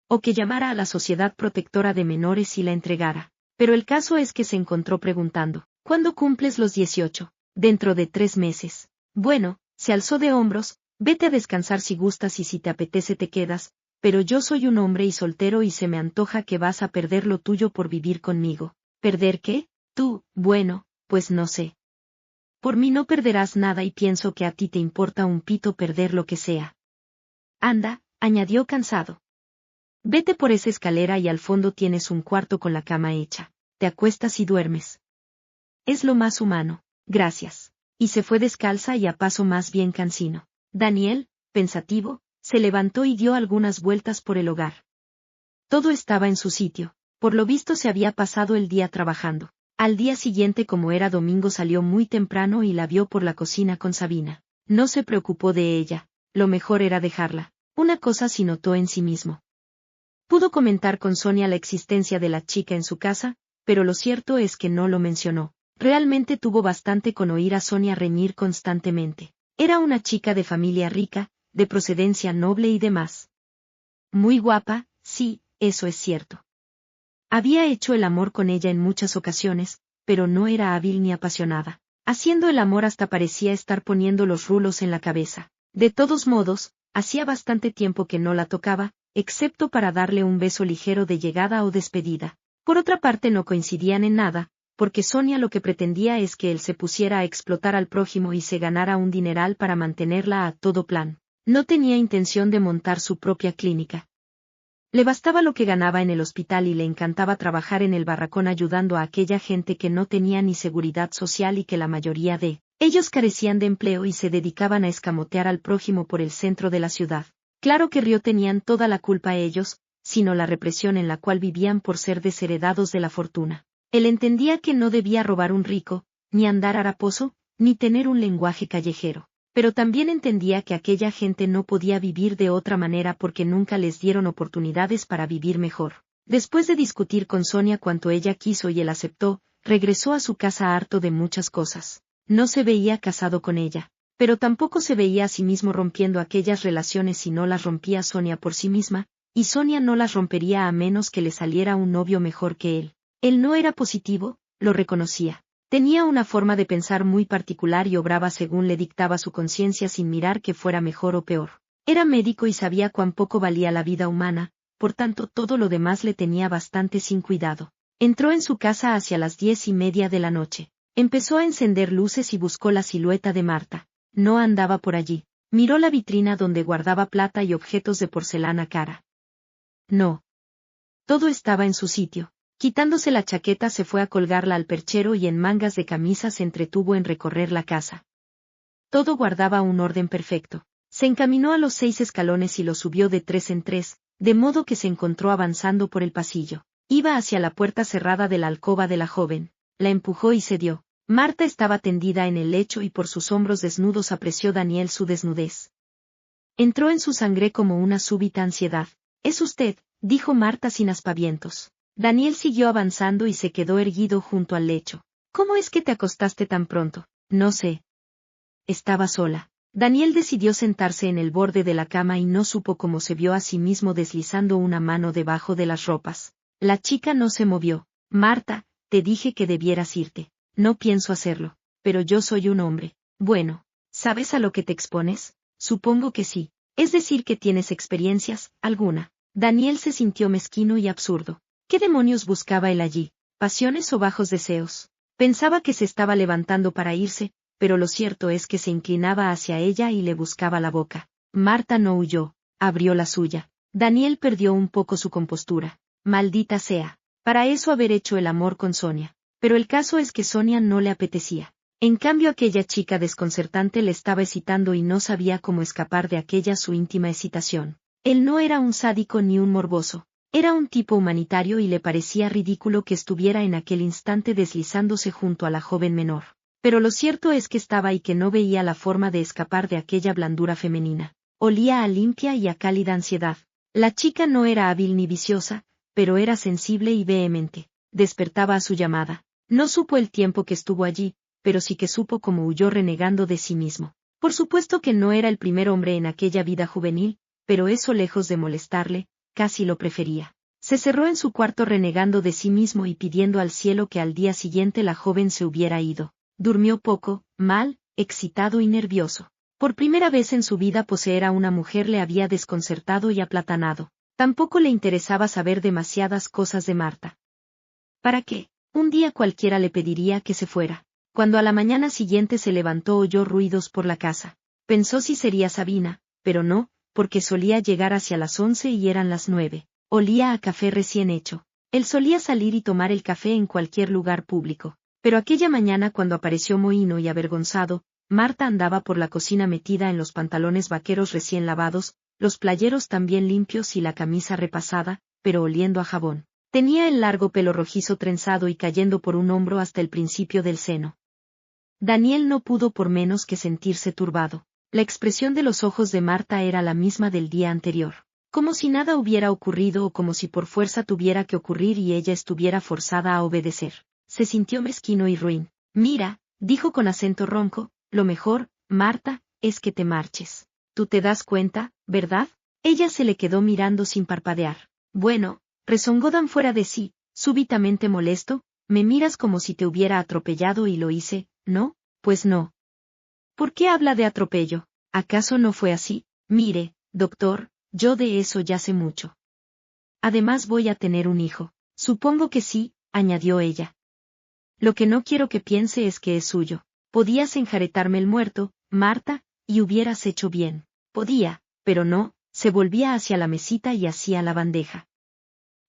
O que llamara a la Sociedad Protectora de Menores y la entregara. Pero el caso es que se encontró preguntando, ¿cuándo cumples los 18? Dentro de 3 meses. Bueno, se alzó de hombros, vete a descansar si gustas y si te apetece te quedas, pero yo soy un hombre y soltero y se me antoja que vas a perder lo tuyo por vivir conmigo. ¿Perder qué? Tú, bueno, pues no sé. Por mí no perderás nada y pienso que a ti te importa un pito perder lo que sea. Anda, añadió cansado. Vete por esa escalera y al fondo tienes un cuarto con la cama hecha. Te acuestas y duermes. Es lo más humano, gracias. Y se fue descalza y a paso más bien cansino. Daniel, pensativo, se levantó y dio algunas vueltas por el hogar. Todo estaba en su sitio, por lo visto se había pasado el día trabajando. Al día siguiente como era domingo salió muy temprano y la vio por la cocina con Sabina. No se preocupó de ella, lo mejor era dejarla. Una cosa sí notó en sí mismo. Pudo comentar con Sonia la existencia de la chica en su casa, pero lo cierto es que no lo mencionó. Realmente tuvo bastante con oír a Sonia reñir constantemente. Era una chica de familia rica, de procedencia noble y demás. Muy guapa, sí, eso es cierto. Había hecho el amor con ella en muchas ocasiones, pero no era hábil ni apasionada. Haciendo el amor hasta parecía estar poniendo los rulos en la cabeza. De todos modos, hacía bastante tiempo que no la tocaba, excepto para darle un beso ligero de llegada o despedida. Por otra parte no coincidían en nada, porque Sonia lo que pretendía es que él se pusiera a explotar al prójimo y se ganara un dineral para mantenerla a todo plan. No tenía intención de montar su propia clínica. Le bastaba lo que ganaba en el hospital y le encantaba trabajar en el barracón ayudando a aquella gente que no tenía ni seguridad social y que la mayoría de ellos carecían de empleo y se dedicaban a escamotear al prójimo por el centro de la ciudad. Claro que Río tenían toda la culpa ellos, sino la represión en la cual vivían por ser desheredados de la fortuna. Él entendía que no debía robar un rico, ni andar haraposo, ni tener un lenguaje callejero. Pero también entendía que aquella gente no podía vivir de otra manera porque nunca les dieron oportunidades para vivir mejor. Después de discutir con Sonia cuanto ella quiso y él aceptó, regresó a su casa harto de muchas cosas. No se veía casado con ella, pero tampoco se veía a sí mismo rompiendo aquellas relaciones si no las rompía Sonia por sí misma, y Sonia no las rompería a menos que le saliera un novio mejor que él. Él no era positivo, lo reconocía. Tenía una forma de pensar muy particular y obraba según le dictaba su conciencia sin mirar que fuera mejor o peor. Era médico y sabía cuán poco valía la vida humana, por tanto todo lo demás le tenía bastante sin cuidado. Entró en su casa hacia las 10:30 de la noche. Empezó a encender luces y buscó la silueta de Marta. no andaba por allí. Miró la vitrina donde guardaba plata y objetos de porcelana cara. No. Todo estaba en su sitio. Quitándose la chaqueta se fue a colgarla al perchero y en mangas de camisa se entretuvo en recorrer la casa. Todo guardaba un orden perfecto. Se encaminó a los 6 escalones y los subió de 3 en 3, de modo que se encontró avanzando por el pasillo. Iba hacia la puerta cerrada de la alcoba de la joven. La empujó y cedió. Marta estaba tendida en el lecho y por sus hombros desnudos apreció Daniel su desnudez. Entró en su sangre como una súbita ansiedad. «Es usted», dijo Marta sin aspavientos. Daniel siguió avanzando y se quedó erguido junto al lecho. «¿Cómo es que te acostaste tan pronto?» «No sé». Estaba sola. Daniel decidió sentarse en el borde de la cama y no supo cómo se vio a sí mismo deslizando una mano debajo de las ropas. La chica no se movió. «Marta, te dije que debieras irte». «No pienso hacerlo. Pero yo soy un hombre». «Bueno, ¿sabes a lo que te expones?» «Supongo que sí. Es decir que tienes experiencias, alguna». Daniel se sintió mezquino y absurdo. ¿Qué demonios buscaba él allí? ¿Pasiones o bajos deseos? Pensaba que se estaba levantando para irse, pero lo cierto es que se inclinaba hacia ella y le buscaba la boca. Marta no huyó, abrió la suya. Daniel perdió un poco su compostura. Maldita sea. Para eso haber hecho el amor con Sonia. Pero el caso es que Sonia no le apetecía. En cambio aquella chica desconcertante le estaba excitando y no sabía cómo escapar de aquella su íntima excitación. Él no era un sádico ni un morboso. Era un tipo humanitario y le parecía ridículo que estuviera en aquel instante deslizándose junto a la joven menor. Pero lo cierto es que estaba y que no veía la forma de escapar de aquella blandura femenina. Olía a limpia y a cálida ansiedad. La chica no era hábil ni viciosa, pero era sensible y vehemente. Despertaba a su llamada. No supo el tiempo que estuvo allí, pero sí que supo cómo huyó renegando de sí mismo. Por supuesto que no era el primer hombre en aquella vida juvenil, pero eso lejos de molestarle, casi lo prefería. Se cerró en su cuarto renegando de sí mismo y pidiendo al cielo que al día siguiente la joven se hubiera ido. Durmió poco, mal, excitado y nervioso. Por primera vez en su vida poseer a una mujer le había desconcertado y aplatanado. Tampoco le interesaba saber demasiadas cosas de Marta. ¿Para qué? Un día cualquiera le pediría que se fuera. Cuando a la mañana siguiente se levantó oyó ruidos por la casa. Pensó si sería Sabina, pero no, porque solía llegar hacia las 11 y eran las 9. Olía a café recién hecho. Él solía salir y tomar el café en cualquier lugar público. Pero aquella mañana cuando apareció mohíno y avergonzado, Marta andaba por la cocina metida en los pantalones vaqueros recién lavados, los playeros también limpios y la camisa repasada, pero oliendo a jabón. Tenía el largo pelo rojizo trenzado y cayendo por un hombro hasta el principio del seno. Daniel no pudo por menos que sentirse turbado. La expresión de los ojos de Marta era la misma del día anterior. Como si nada hubiera ocurrido o como si por fuerza tuviera que ocurrir y ella estuviera forzada a obedecer. Se sintió mezquino y ruin. «Mira», dijo con acento ronco, «lo mejor, Marta, es que te marches. Tú te das cuenta, ¿verdad?» Ella se le quedó mirando sin parpadear. «Bueno», rezongó Dan fuera de sí, súbitamente molesto, «me miras como si te hubiera atropellado y lo hice, ¿no? Pues no». «¿Por qué habla de atropello? ¿Acaso no fue así? Mire, doctor, yo de eso ya sé mucho. Además voy a tener un hijo». «Supongo que sí», añadió ella. «Lo que no quiero que piense es que es suyo. Podías enjaretarme el muerto, Marta, y hubieras hecho bien». Podía, pero no, se volvía hacia la mesita y hacía la bandeja.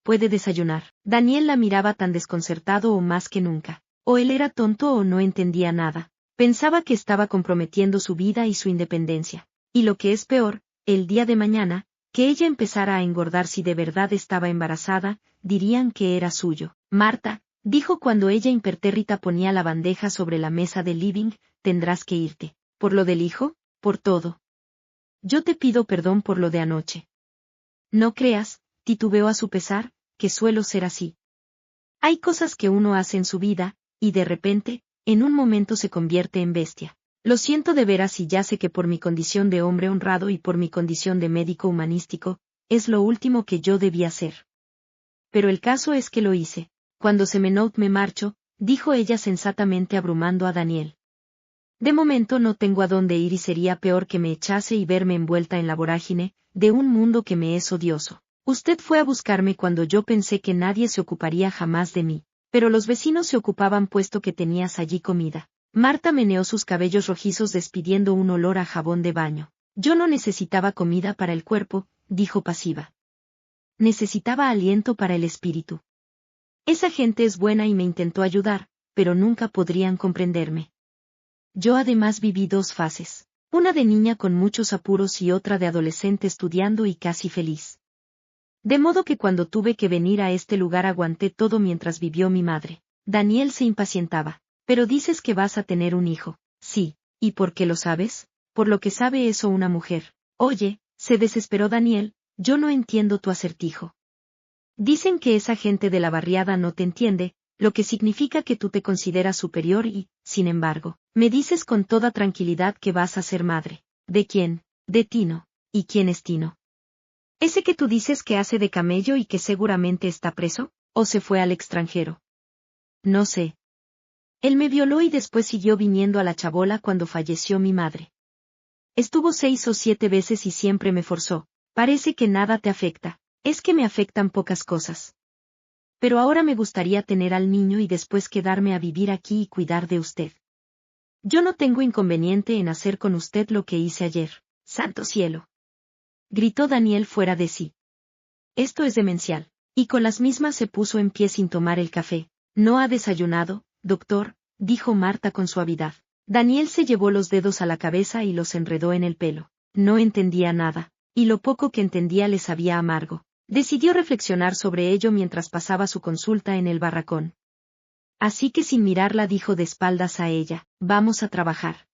«Puede desayunar». Daniel la miraba tan desconcertado o más que nunca. O él era tonto o no entendía nada. Pensaba que estaba comprometiendo su vida y su independencia. Y lo que es peor, el día de mañana, que ella empezara a engordar si de verdad estaba embarazada, dirían que era suyo. «Marta», dijo cuando ella impertérrita ponía la bandeja sobre la mesa del living, «tendrás que irte». «¿Por lo del hijo?» «Por todo. Yo te pido perdón por lo de anoche». «No creas», titubeó a su pesar, «que suelo ser así. Hay cosas que uno hace en su vida, y de repente, en un momento se convierte en bestia. Lo siento de veras y ya sé que por mi condición de hombre honrado y por mi condición de médico humanístico, es lo último que yo debía hacer. Pero el caso es que lo hice. Cuando se me marcho», dijo ella sensatamente abrumando a Daniel. «De momento no tengo a dónde ir y sería peor que me echase y verme envuelta en la vorágine, de un mundo que me es odioso. Usted fue a buscarme cuando yo pensé que nadie se ocuparía jamás de mí, pero los vecinos se ocupaban puesto que tenías allí comida. Marta meneó sus cabellos rojizos despidiendo un olor a jabón de baño. Yo no necesitaba comida para el cuerpo, dijo pasiva. Necesitaba aliento para el espíritu. Esa gente es buena y me intentó ayudar, pero nunca podrían comprenderme. Yo además viví dos fases. Una de niña con muchos apuros y otra de adolescente estudiando y casi feliz. De modo que cuando tuve que venir a este lugar aguanté todo mientras vivió mi madre. Daniel se impacientaba. Pero dices que vas a tener un hijo. Sí, ¿y por qué lo sabes? Por lo que sabe eso una mujer. Oye, se desesperó Daniel, yo no entiendo tu acertijo. Dicen que esa gente de la barriada no te entiende, lo que significa que tú te consideras superior y, sin embargo, me dices con toda tranquilidad que vas a ser madre. ¿De quién? De Tino. ¿Y quién es Tino? ¿Ese que tú dices que hace de camello y que seguramente está preso? ¿O se fue al extranjero? No sé. Él me violó y después siguió viniendo a la chabola cuando falleció mi madre. Estuvo 6 o 7 veces y siempre me forzó. Parece que nada te afecta. Es que me afectan pocas cosas. Pero ahora me gustaría tener al niño y después quedarme a vivir aquí y cuidar de usted. Yo no tengo inconveniente en hacer con usted lo que hice ayer. ¡Santo cielo! Gritó Daniel fuera de sí. Esto es demencial. Y con las mismas se puso en pie sin tomar el café. ¿No ha desayunado, doctor?, dijo Marta con suavidad. Daniel se llevó los dedos a la cabeza y los enredó en el pelo. No entendía nada, y lo poco que entendía le sabía amargo. Decidió reflexionar sobre ello mientras pasaba su consulta en el barracón. Así que sin mirarla dijo de espaldas a ella, vamos a trabajar.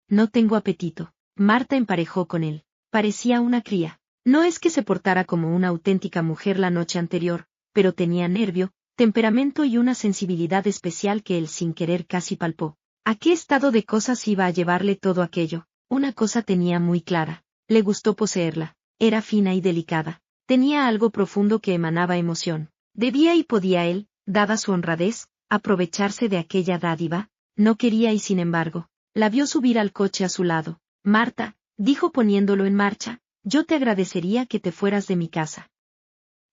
No tengo apetito. Marta emparejó con él. Parecía una cría. No es que se portara como una auténtica mujer la noche anterior, pero tenía nervio, temperamento y una sensibilidad especial que él sin querer casi palpó. ¿A qué estado de cosas iba a llevarle todo aquello? Una cosa tenía muy clara. Le gustó poseerla. Era fina y delicada. Tenía algo profundo que emanaba emoción. Debía y podía él, dada su honradez, aprovecharse de aquella dádiva. No quería y sin embargo, la vio subir al coche a su lado. Marta, dijo poniéndolo en marcha, yo te agradecería que te fueras de mi casa.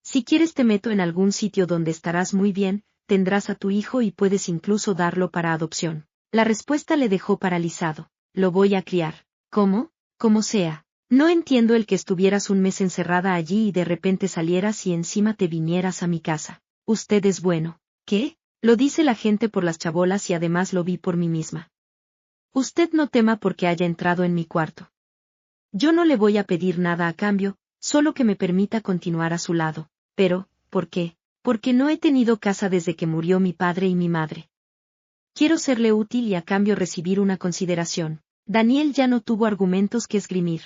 Si quieres te meto en algún sitio donde estarás muy bien, tendrás a tu hijo y puedes incluso darlo para adopción. La respuesta le dejó paralizado. Lo voy a criar. ¿Cómo? Como sea. No entiendo el que estuvieras un mes encerrada allí y de repente salieras y encima te vinieras a mi casa. Usted es bueno. ¿Qué? Lo dice la gente por las chabolas y además lo vi por mí misma. Usted no tema porque haya entrado en mi cuarto. Yo no le voy a pedir nada a cambio, solo que me permita continuar a su lado. Pero, ¿por qué? Porque no he tenido casa desde que murió mi padre y mi madre. Quiero serle útil y a cambio recibir una consideración. Daniel ya no tuvo argumentos que esgrimir.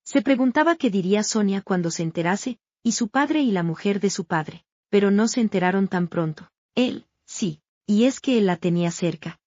Se preguntaba qué diría Sonia cuando se enterase, y su padre y la mujer de su padre, pero no se enteraron tan pronto. Él, sí, y es que él la tenía cerca.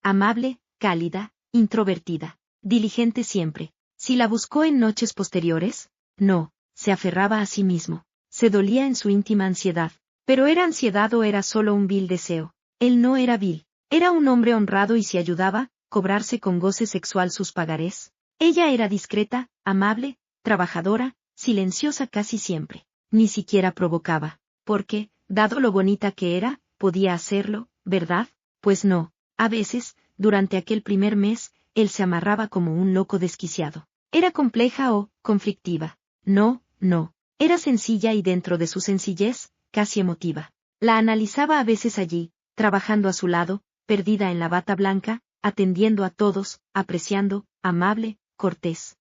Amable, cálida, introvertida, diligente siempre. Si la buscó en noches posteriores, no, se aferraba a sí mismo, se dolía en su íntima ansiedad. Pero ¿era ansiedad o era solo un vil deseo? Él no era vil, era un hombre honrado y si ayudaba, cobrarse con goce sexual sus pagarés. Ella era discreta, amable, trabajadora, silenciosa casi siempre. Ni siquiera provocaba, porque, dado lo bonita que era, podía hacerlo, ¿verdad? Pues no, a veces, durante aquel primer mes, él se amarraba como un loco desquiciado. Era compleja o conflictiva. No, no, era sencilla y dentro de su sencillez, casi emotiva. La analizaba a veces allí, trabajando a su lado, perdida en la bata blanca, atendiendo a todos, apreciando, amable, cortés.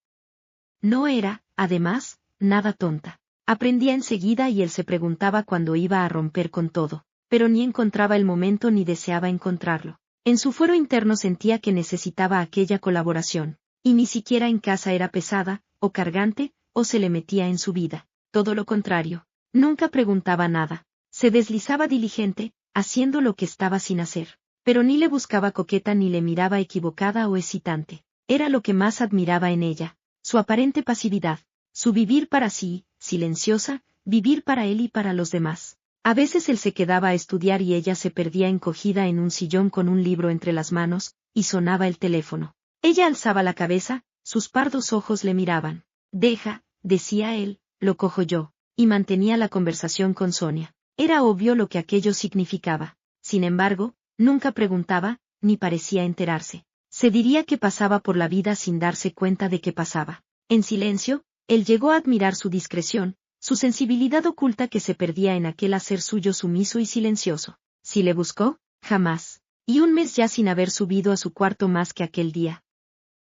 No era, además, nada tonta. Aprendía enseguida y él se preguntaba cuándo iba a romper con todo, pero ni encontraba el momento ni deseaba encontrarlo. En su fuero interno sentía que necesitaba aquella colaboración, y ni siquiera en casa era pesada, o cargante, o se le metía en su vida. Todo lo contrario. Nunca preguntaba nada. Se deslizaba diligente, haciendo lo que estaba sin hacer. Pero ni le buscaba coqueta ni le miraba equivocada o hesitante. Era lo que más admiraba en ella, su aparente pasividad, su vivir para sí, silenciosa, vivir para él y para los demás. A veces él se quedaba a estudiar y ella se perdía encogida en un sillón con un libro entre las manos, y sonaba el teléfono. Ella alzaba la cabeza, sus pardos ojos le miraban. Deja, decía él, lo cojo yo, y mantenía la conversación con Sonia. Era obvio lo que aquello significaba. Sin embargo, nunca preguntaba, ni parecía enterarse. Se diría que pasaba por la vida sin darse cuenta de que pasaba. En silencio, él llegó a admirar su discreción, su sensibilidad oculta que se perdía en aquel hacer suyo sumiso y silencioso. Si le buscó, jamás. Y un mes ya sin haber subido a su cuarto más que aquel día.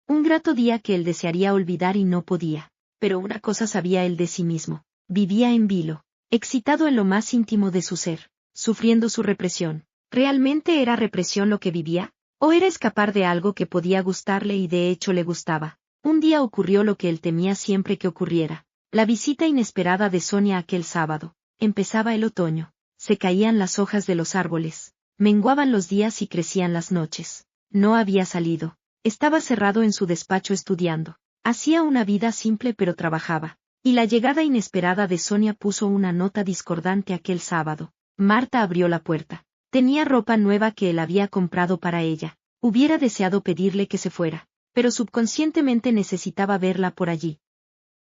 Un grato día que él desearía olvidar y no podía. Pero una cosa sabía él de sí mismo. Vivía en vilo, excitado en lo más íntimo de su ser, sufriendo su represión. ¿Realmente era represión lo que vivía? ¿O era escapar de algo que podía gustarle y de hecho le gustaba? Un día ocurrió lo que él temía siempre que ocurriera. La visita inesperada de Sonia aquel sábado. Empezaba el otoño. Se caían las hojas de los árboles. Menguaban los días y crecían las noches. No había salido. Estaba cerrado en su despacho estudiando. Hacía una vida simple pero trabajaba. Y la llegada inesperada de Sonia puso una nota discordante aquel sábado. Marta abrió la puerta. Tenía ropa nueva que él había comprado para ella. Hubiera deseado pedirle que se fuera, pero subconscientemente necesitaba verla por allí.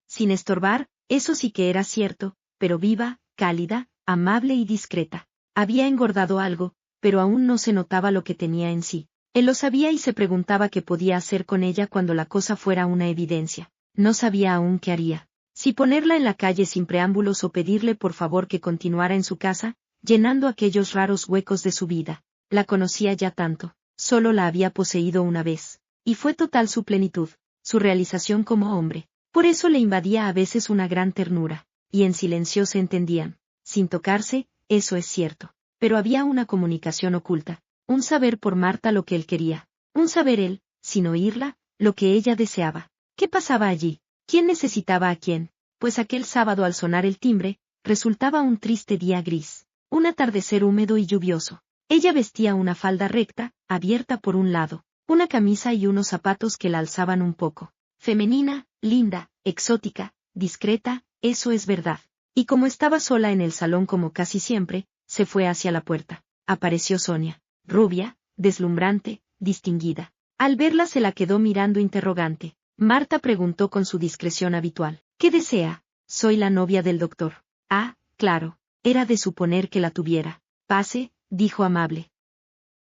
Sin estorbar, eso sí que era cierto, pero viva, cálida, amable y discreta. Había engordado algo, pero aún no se notaba lo que tenía en sí. Él lo sabía y se preguntaba qué podía hacer con ella cuando la cosa fuera una evidencia. No sabía aún qué haría. Si ponerla en la calle sin preámbulos o pedirle por favor que continuara en su casa, llenando aquellos raros huecos de su vida. La conocía ya tanto, solo la había poseído una vez. Y fue total su plenitud, su realización como hombre. Por eso le invadía a veces una gran ternura, y en silencio se entendían, sin tocarse, eso es cierto. Pero había una comunicación oculta, un saber por Marta lo que él quería, un saber él, sin oírla, lo que ella deseaba. ¿Qué pasaba allí? ¿Quién necesitaba a quién? Pues aquel sábado al sonar el timbre, resultaba un triste día gris. Un atardecer húmedo y lluvioso. Ella vestía una falda recta, abierta por un lado, una camisa y unos zapatos que la alzaban un poco. Femenina, linda, exótica, discreta, eso es verdad. Y como estaba sola en el salón como casi siempre, se fue hacia la puerta. Apareció Sonia, rubia, deslumbrante, distinguida. Al verla se la quedó mirando interrogante. Marta preguntó con su discreción habitual. ¿Qué desea? Soy la novia del doctor. Ah, claro. Era de suponer que la tuviera. Pase, dijo amable.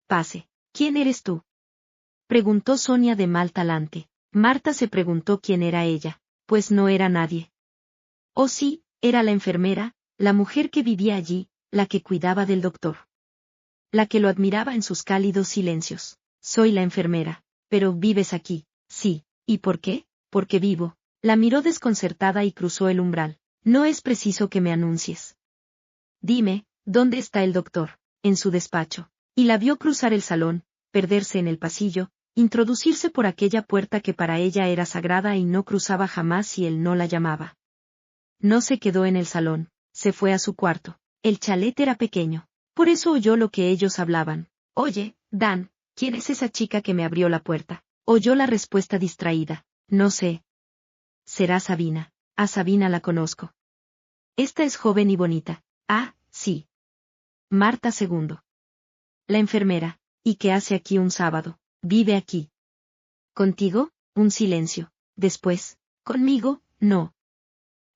Pase. ¿Quién eres tú? Preguntó Sonia de mal talante. Marta se preguntó quién era ella, pues no era nadie. Oh sí, era la enfermera, la mujer que vivía allí, la que cuidaba del doctor. La que lo admiraba en sus cálidos silencios. Soy la enfermera. Pero vives aquí. Sí. ¿Y por qué? Porque vivo. La miró desconcertada y cruzó el umbral. No es preciso que me anuncies. Dime, ¿dónde está el doctor? En su despacho. Y la vio cruzar el salón, perderse en el pasillo, introducirse por aquella puerta que para ella era sagrada y no cruzaba jamás si él no la llamaba. No se quedó en el salón, se fue a su cuarto. El chalet era pequeño. Por eso oyó lo que ellos hablaban. Oye, Dan, ¿quién es esa chica que me abrió la puerta? Oyó la respuesta distraída. No sé. Será Sabina. A Sabina la conozco. Esta es joven y bonita. Ah, sí. Marta II. La enfermera. ¿Y qué hace aquí un sábado? Vive aquí. ¿Contigo? Un silencio. Después. ¿Conmigo? No.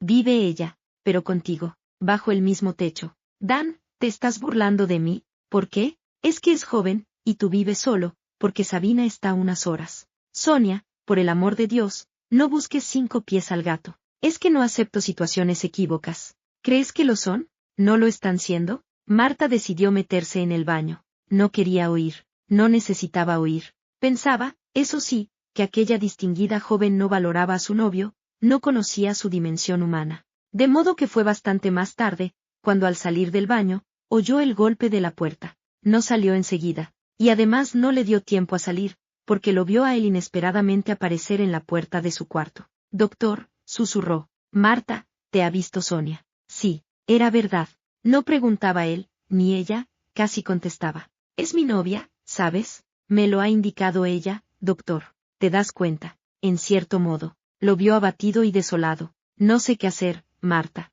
Vive ella, pero contigo, bajo el mismo techo. Dan, ¿te estás burlando de mí? ¿Por qué? Es que es joven, y tú vives solo, porque Sabina está a unas horas. Sonia, por el amor de Dios, no busques 5 pies al gato. Es que no acepto situaciones equívocas. ¿Crees que lo son? ¿No lo están siendo? Marta decidió meterse en el baño. No quería oír, no necesitaba oír. Pensaba, eso sí, que aquella distinguida joven no valoraba a su novio, no conocía su dimensión humana. De modo que fue bastante más tarde, cuando al salir del baño, oyó el golpe de la puerta. No salió enseguida, y además no le dio tiempo a salir, porque lo vio a él inesperadamente aparecer en la puerta de su cuarto. Doctor, susurró. Marta, ¿te ha visto Sonia? Sí, era verdad. No preguntaba él, ni ella, casi contestaba. Es mi novia, ¿sabes? Me lo ha indicado ella, doctor. ¿Te das cuenta? En cierto modo. Lo vio abatido y desolado. No sé qué hacer, Marta.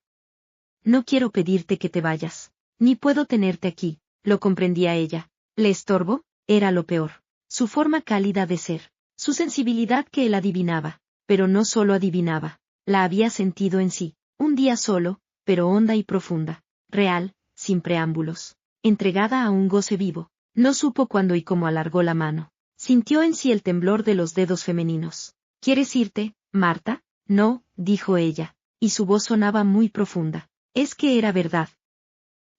No quiero pedirte que te vayas. Ni puedo tenerte aquí. Lo comprendía ella. ¿Le estorbo? Era lo peor. Su forma cálida de ser. Su sensibilidad que él adivinaba. Pero no solo adivinaba. La había sentido en sí. Un día solo, pero honda y profunda. Real, sin preámbulos. Entregada a un goce vivo. No supo cuándo y cómo alargó la mano. Sintió en sí el temblor de los dedos femeninos. ¿Quieres irte, Marta? No, dijo ella, y su voz sonaba muy profunda. Es que era verdad.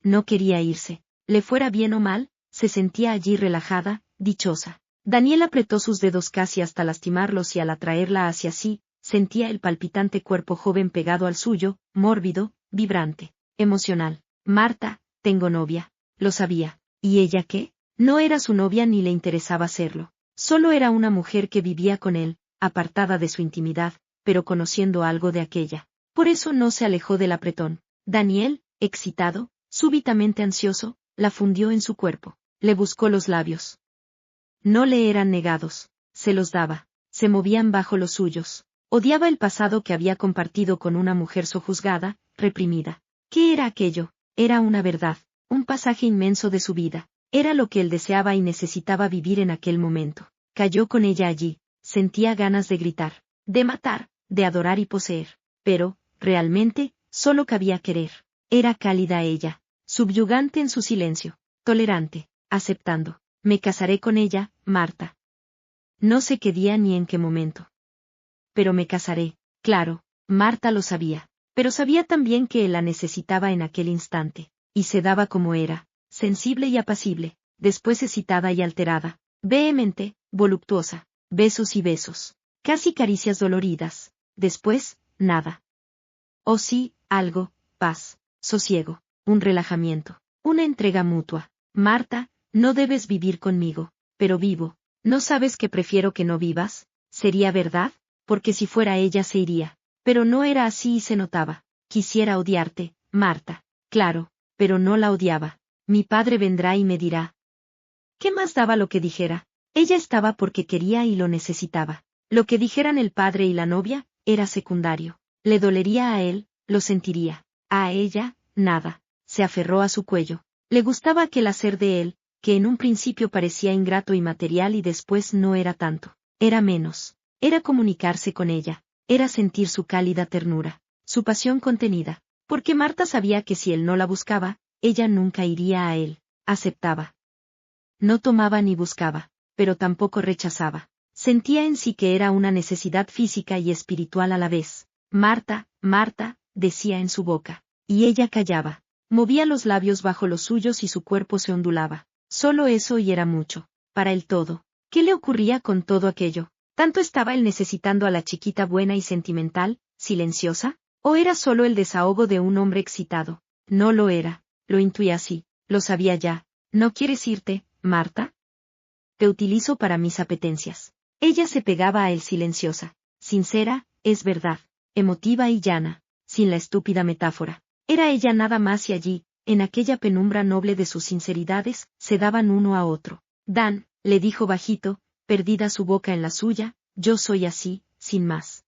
No quería irse. Le fuera bien o mal, se sentía allí relajada, dichosa. Daniel apretó sus dedos casi hasta lastimarlos y al atraerla hacia sí, sentía el palpitante cuerpo joven pegado al suyo, mórbido, vibrante, emocional. Marta, tengo novia. Lo sabía. ¿Y ella qué? No era su novia ni le interesaba serlo. Solo era una mujer que vivía con él, apartada de su intimidad, pero conociendo algo de aquella. Por eso no se alejó del apretón. Daniel, excitado, súbitamente ansioso, la fundió en su cuerpo. Le buscó los labios. No le eran negados. Se los daba. Se movían bajo los suyos. Odiaba el pasado que había compartido con una mujer sojuzgada, reprimida. ¿Qué era aquello? Era una verdad, un pasaje inmenso de su vida. Era lo que él deseaba y necesitaba vivir en aquel momento. Cayó con ella allí. Sentía ganas de gritar, de matar, de adorar y poseer. Pero, realmente, solo cabía querer. Era cálida ella, subyugante en su silencio, tolerante, aceptando. Me casaré con ella, Marta. No sé qué día ni en qué momento. Pero me casaré, claro, Marta lo sabía. Pero sabía también que él la necesitaba en aquel instante. Y se daba como era, sensible y apacible, después excitada y alterada, vehemente, voluptuosa, besos y besos, casi caricias doloridas, después, nada. Oh sí, algo, paz, sosiego, un relajamiento, una entrega mutua. Marta, no debes vivir conmigo, pero vivo. ¿No sabes que prefiero que no vivas? ¿Sería verdad? Porque si fuera ella se iría. Pero no era así y se notaba. Quisiera odiarte, Marta. Claro, pero no la odiaba. Mi padre vendrá y me dirá. ¿Qué más daba lo que dijera? Ella estaba porque quería y lo necesitaba. Lo que dijeran el padre y la novia, era secundario. Le dolería a él, lo sentiría. A ella, nada. Se aferró a su cuello. Le gustaba aquel hacer de él, que en un principio parecía ingrato y material y después no era tanto. Era menos. Era comunicarse con ella. Era sentir su cálida ternura. Su pasión contenida. Porque Marta sabía que si él no la buscaba, ella nunca iría a él. Aceptaba. No tomaba ni buscaba, pero tampoco rechazaba. Sentía en sí que era una necesidad física y espiritual a la vez. Marta, Marta, decía en su boca. Y ella callaba. Movía los labios bajo los suyos y su cuerpo se ondulaba. Solo eso y era mucho. Para él todo. ¿Qué le ocurría con todo aquello? ¿Tanto estaba él necesitando a la chiquita buena y sentimental, silenciosa? ¿O era solo el desahogo de un hombre excitado? No lo era. Lo intuía así. Lo sabía ya. ¿No quieres irte, Marta? Te utilizo para mis apetencias. Ella se pegaba a él silenciosa. Sincera, es verdad. Emotiva y llana. Sin la estúpida metáfora. Era ella nada más y allí, en aquella penumbra noble de sus sinceridades, se daban uno a otro. Dan, le dijo bajito, perdida su boca en la suya, yo soy así, sin más.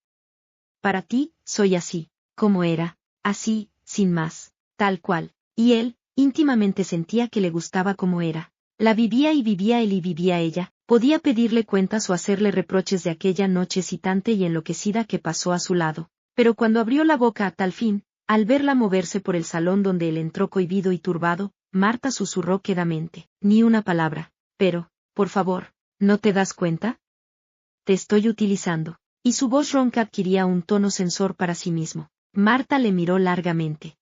Para ti, soy así, como era, así, sin más, tal cual. Y él, íntimamente sentía que le gustaba como era. La vivía y vivía él y vivía ella, podía pedirle cuentas o hacerle reproches de aquella noche excitante y enloquecida que pasó a su lado. Pero cuando abrió la boca a tal fin, al verla moverse por el salón donde él entró cohibido y turbado, Marta susurró quedamente, ni una palabra. Pero, por favor, ¿no te das cuenta? Te estoy utilizando. Y su voz ronca adquiría un tono censor para sí mismo. Marta le miró largamente.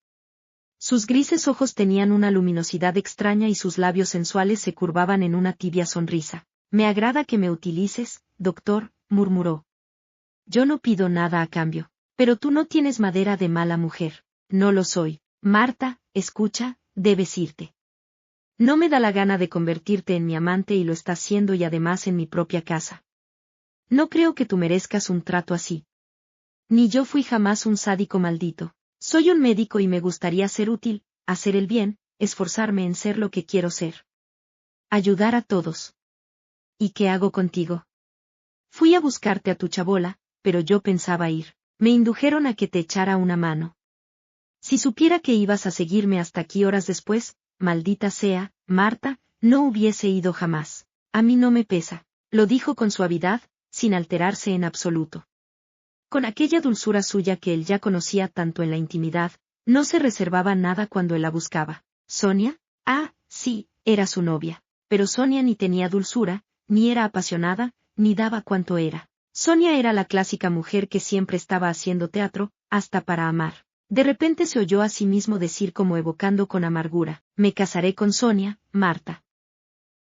Sus grises ojos tenían una luminosidad extraña y sus labios sensuales se curvaban en una tibia sonrisa. Me agrada que me utilices, doctor, murmuró. Yo no pido nada a cambio. Pero tú no tienes madera de mala mujer. No lo soy. Marta, escucha, debes irte. No me da la gana de convertirte en mi amante y lo estás siendo y además en mi propia casa. No creo que tú merezcas un trato así. Ni yo fui jamás un sádico maldito. Soy un médico y me gustaría ser útil, hacer el bien, esforzarme en ser lo que quiero ser. Ayudar a todos. ¿Y qué hago contigo? Fui a buscarte a tu chabola, pero yo pensaba ir. Me indujeron a que te echara una mano. Si supiera que ibas a seguirme hasta aquí horas después, maldita sea, Marta, no hubiese ido jamás. A mí no me pesa. Lo dijo con suavidad, sin alterarse en absoluto. Con aquella dulzura suya que él ya conocía tanto en la intimidad, no se reservaba nada cuando él la buscaba. ¿Sonia? Ah, sí, era su novia. pero Sonia ni tenía dulzura, ni era apasionada, ni daba cuanto era. Sonia era la clásica mujer que siempre estaba haciendo teatro, hasta para amar. De repente se oyó a sí mismo decir como evocando con amargura, me casaré con Sonia, Marta.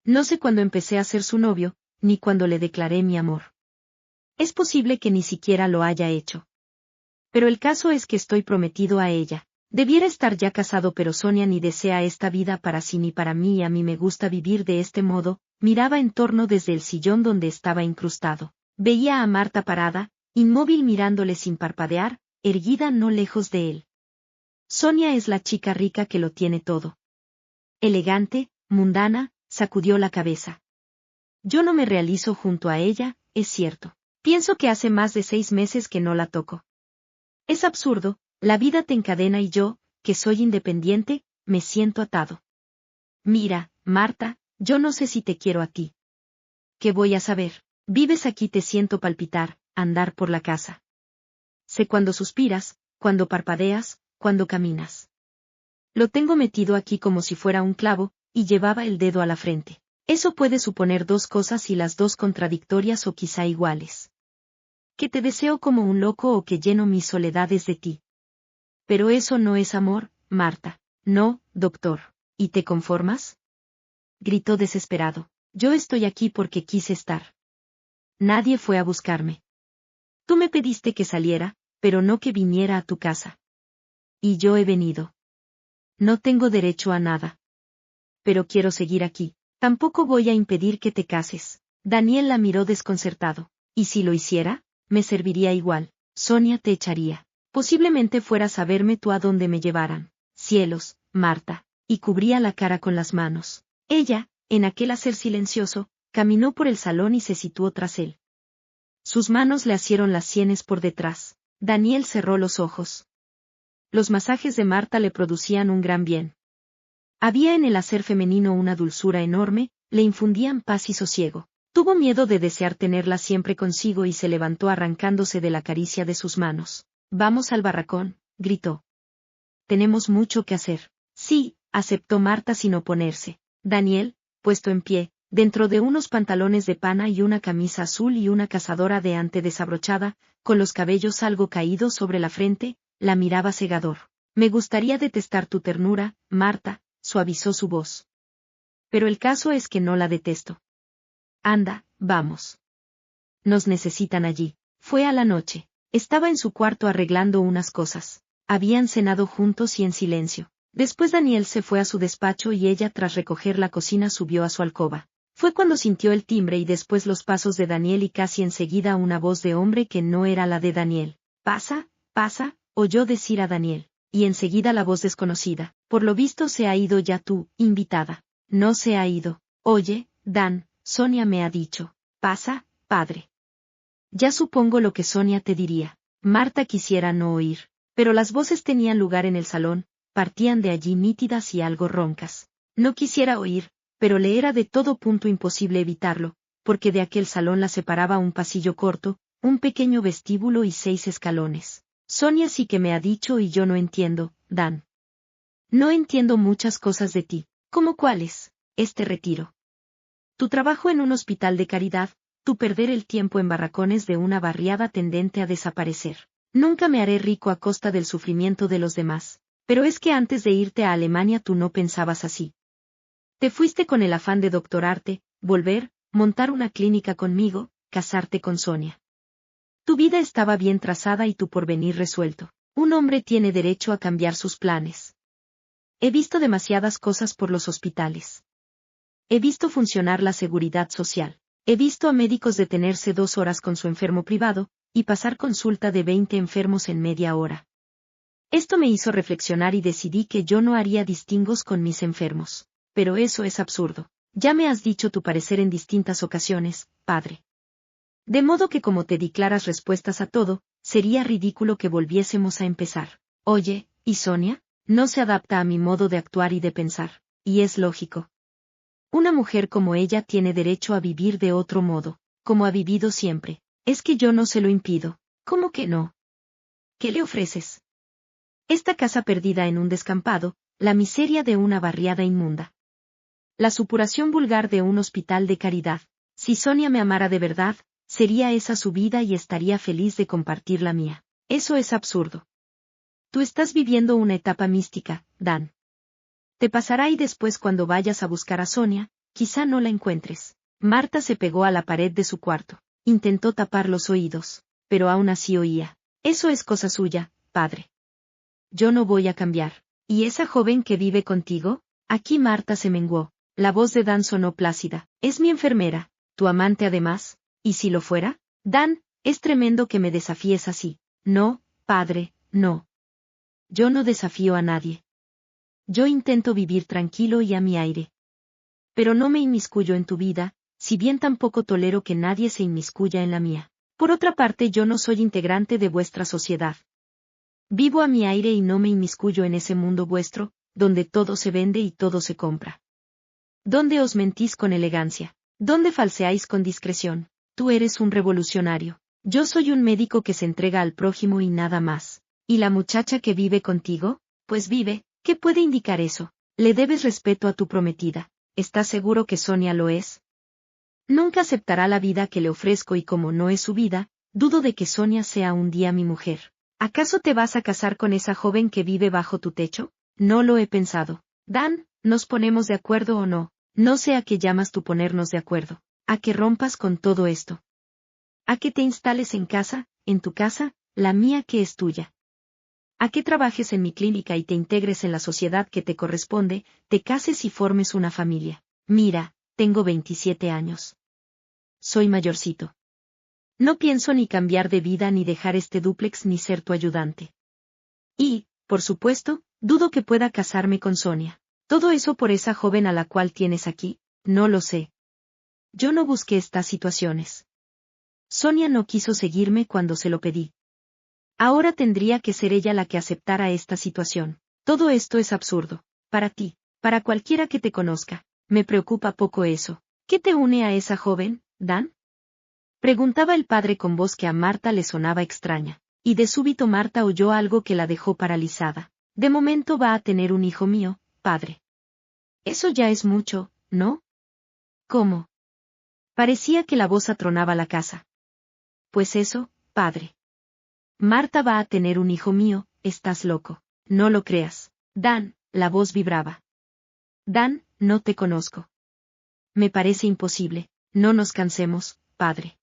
No sé cuándo empecé a ser su novio, ni cuándo le declaré mi amor. Es posible que ni siquiera lo haya hecho. Pero el caso es que estoy prometido a ella. Debiera estar ya casado, pero Sonia ni desea esta vida para sí ni para mí, y a mí me gusta vivir de este modo. Miraba en torno desde el sillón donde estaba incrustado. Veía a Marta parada, inmóvil, mirándole sin parpadear, erguida no lejos de él. Sonia es la chica rica que lo tiene todo. Elegante, mundana, sacudió la cabeza. Yo no me realizo junto a ella, es cierto. Pienso que hace más de 6 meses que no la toco. Es absurdo, la vida te encadena y yo, que soy independiente, me siento atado. Mira, Marta, yo no sé si te quiero a ti. ¿Qué voy a saber? Vives aquí, te siento palpitar, andar por la casa. Sé cuando suspiras, cuando parpadeas, cuando caminas. Lo tengo metido aquí como si fuera un clavo, y llevaba el dedo a la frente. Eso puede suponer 2 cosas y las 2 contradictorias o quizá iguales. Que te deseo como un loco o que lleno mis soledades de ti. Pero eso no es amor, Marta. No, doctor. ¿Y te conformas? Gritó desesperado. Yo estoy aquí porque quise estar. Nadie fue a buscarme. Tú me pediste que saliera, pero no que viniera a tu casa. Y yo he venido. No tengo derecho a nada. Pero quiero seguir aquí. Tampoco voy a impedir que te cases. Daniel la miró desconcertado. ¿Y si lo hiciera? Me serviría igual. Sonia te echaría. Posiblemente fueras a verme tú a donde me llevaran. Cielos, Marta. Y cubría la cara con las manos. Ella, en aquel hacer silencioso, caminó por el salón y se situó tras él. Sus manos le asieron las sienes por detrás. Daniel cerró los ojos. Los masajes de Marta le producían un gran bien. Había en el hacer femenino una dulzura enorme, le infundían paz y sosiego. Tuvo miedo de desear tenerla siempre consigo y se levantó arrancándose de la caricia de sus manos. Vamos al barracón, gritó. Tenemos mucho que hacer. Sí, aceptó Marta sin oponerse. Daniel, puesto en pie, dentro de unos pantalones de pana y una camisa azul y una cazadora de ante desabrochada, con los cabellos algo caídos sobre la frente, la miraba cegador. Me gustaría detestar tu ternura, Marta, suavizó su voz. Pero el caso es que no la detesto. Anda, vamos. Nos necesitan allí. Fue a la noche. Estaba en su cuarto arreglando unas cosas. Habían cenado juntos y en silencio. Después Daniel se fue a su despacho y ella, tras recoger la cocina, subió a su alcoba. Fue cuando sintió el timbre y después los pasos de Daniel y casi enseguida una voz de hombre que no era la de Daniel. Pasa, pasa, oyó decir a Daniel. Y enseguida la voz desconocida. Por lo visto se ha ido ya tu invitada. No se ha ido. Oye, Dan, Sonia me ha dicho. Pasa, padre. Ya supongo lo que Sonia te diría. Marta quisiera no oír. Pero las voces tenían lugar en el salón, partían de allí nítidas y algo roncas. No quisiera oír, pero le era de todo punto imposible evitarlo, porque de aquel salón la separaba un pasillo corto, un pequeño vestíbulo y 6 escalones. Sonia sí que me ha dicho y yo no entiendo, Dan. No entiendo muchas cosas de ti. ¿Cómo cuáles? Este retiro. Tu trabajo en un hospital de caridad, tu perder el tiempo en barracones de una barriada tendente a desaparecer. Nunca me haré rico a costa del sufrimiento de los demás. Pero es que antes de irte a Alemania tú no pensabas así. Te fuiste con el afán de doctorarte, volver, montar una clínica conmigo, casarte con Sonia. Tu vida estaba bien trazada y tu porvenir resuelto. Un hombre tiene derecho a cambiar sus planes. He visto demasiadas cosas por los hospitales. He visto funcionar la seguridad social. He visto a médicos detenerse 2 horas con su enfermo privado, y pasar consulta de 20 enfermos en media hora. Esto me hizo reflexionar y decidí que yo no haría distingos con mis enfermos. Pero eso es absurdo. Ya me has dicho tu parecer en distintas ocasiones, padre. De modo que como te di claras respuestas a todo, sería ridículo que volviésemos a empezar. Oye, ¿y Sonia? No se adapta a mi modo de actuar y de pensar, y es lógico. Una mujer como ella tiene derecho a vivir de otro modo, como ha vivido siempre. Es que yo no se lo impido. ¿Cómo que no? ¿Qué le ofreces? Esta casa perdida en un descampado, la miseria de una barriada inmunda. La supuración vulgar de un hospital de caridad. Si Sonia me amara de verdad, sería esa su vida y estaría feliz de compartir la mía. Eso es absurdo. Tú estás viviendo una etapa mística, Dan. Te pasará y después cuando vayas a buscar a Sonia, quizá no la encuentres. Marta se pegó a la pared de su cuarto. Intentó tapar los oídos, pero aún así oía. Eso es cosa suya, padre. Yo no voy a cambiar. ¿Y esa joven que vive contigo? Aquí Marta se menguó. La voz de Dan sonó plácida. Es mi enfermera, tu amante además, ¿y si lo fuera? Dan, es tremendo que me desafíes así. No, padre, no. Yo no desafío a nadie. Yo intento vivir tranquilo y a mi aire. Pero no me inmiscuyo en tu vida, si bien tampoco tolero que nadie se inmiscuya en la mía. Por otra parte, yo no soy integrante de vuestra sociedad. Vivo a mi aire y no me inmiscuyo en ese mundo vuestro, donde todo se vende y todo se compra. ¿Dónde os mentís con elegancia? ¿Dónde falseáis con discreción? Tú eres un revolucionario. Yo soy un médico que se entrega al prójimo y nada más. ¿Y la muchacha que vive contigo? Pues vive, ¿qué puede indicar eso? Le debes respeto a tu prometida. ¿Estás seguro que Sonia lo es? Nunca aceptará la vida que le ofrezco y como no es su vida, dudo de que Sonia sea un día mi mujer. ¿Acaso te vas a casar con esa joven que vive bajo tu techo? No lo he pensado. Dan, ¿nos ponemos de acuerdo o no? No sé a qué llamas tú ponernos de acuerdo. ¿A que rompas con todo esto? ¿A que te instales en casa, en tu casa, la mía que es tuya? ¿A que trabajes en mi clínica y te integres en la sociedad que te corresponde, te cases y formes una familia? Mira, tengo 27 años. Soy mayorcito. No pienso ni cambiar de vida ni dejar este dúplex ni ser tu ayudante. Y, por supuesto, dudo que pueda casarme con Sonia. Todo eso por esa joven a la cual tienes aquí, no lo sé. Yo no busqué estas situaciones. Sonia no quiso seguirme cuando se lo pedí. Ahora tendría que ser ella la que aceptara esta situación. Todo esto es absurdo. Para ti, para cualquiera que te conozca, me preocupa poco eso. ¿Qué te une a esa joven, Dan? Preguntaba el padre con voz que a Marta le sonaba extraña. Y de súbito Marta oyó algo que la dejó paralizada. De momento va a tener un hijo mío, padre. Eso ya es mucho, ¿no? ¿Cómo? Parecía que la voz atronaba la casa. Pues eso, padre. Marta va a tener un hijo mío, estás loco. No lo creas. Dan, la voz vibraba. Dan, no te conozco. Me parece imposible. No nos cansemos, padre.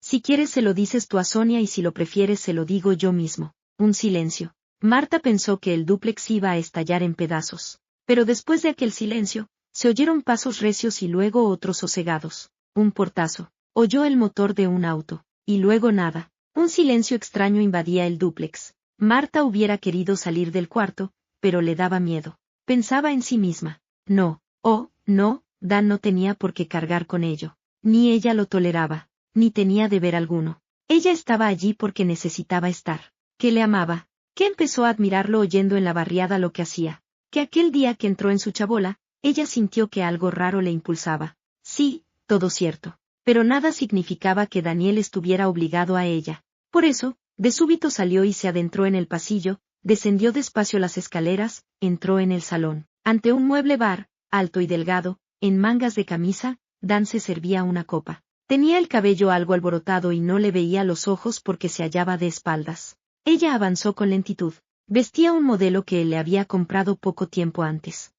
Si quieres se lo dices tú a Sonia y si lo prefieres se lo digo yo mismo. Un silencio. Marta pensó que el dúplex iba a estallar en pedazos. Pero después de aquel silencio, se oyeron pasos recios y luego otros sosegados. Un portazo. Oyó el motor de un auto. Y luego nada. Un silencio extraño invadía el dúplex. Marta hubiera querido salir del cuarto, pero le daba miedo. Pensaba en sí misma. No, oh, no, Dan no tenía por qué cargar con ello. Ni ella lo toleraba, ni tenía deber alguno. Ella estaba allí porque necesitaba estar. Que le amaba. Que empezó a admirarlo oyendo en la barriada lo que hacía. Que aquel día que entró en su chabola, ella sintió que algo raro le impulsaba. Sí, todo cierto. Pero nada significaba que Daniel estuviera obligado a ella. Por eso, de súbito salió y se adentró en el pasillo, descendió despacio las escaleras, entró en el salón. Ante un mueble bar, alto y delgado, en mangas de camisa, Dan se servía una copa. Tenía el cabello algo alborotado y no le veía los ojos porque se hallaba de espaldas. Ella avanzó con lentitud. Vestía un modelo que él le había comprado poco tiempo antes.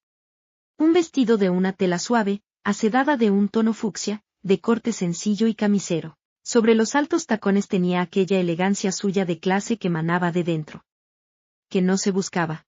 Un vestido de una tela suave, acedada de un tono fucsia, de corte sencillo y camisero. Sobre los altos tacones tenía aquella elegancia suya de clase que manaba de dentro. Que no se buscaba.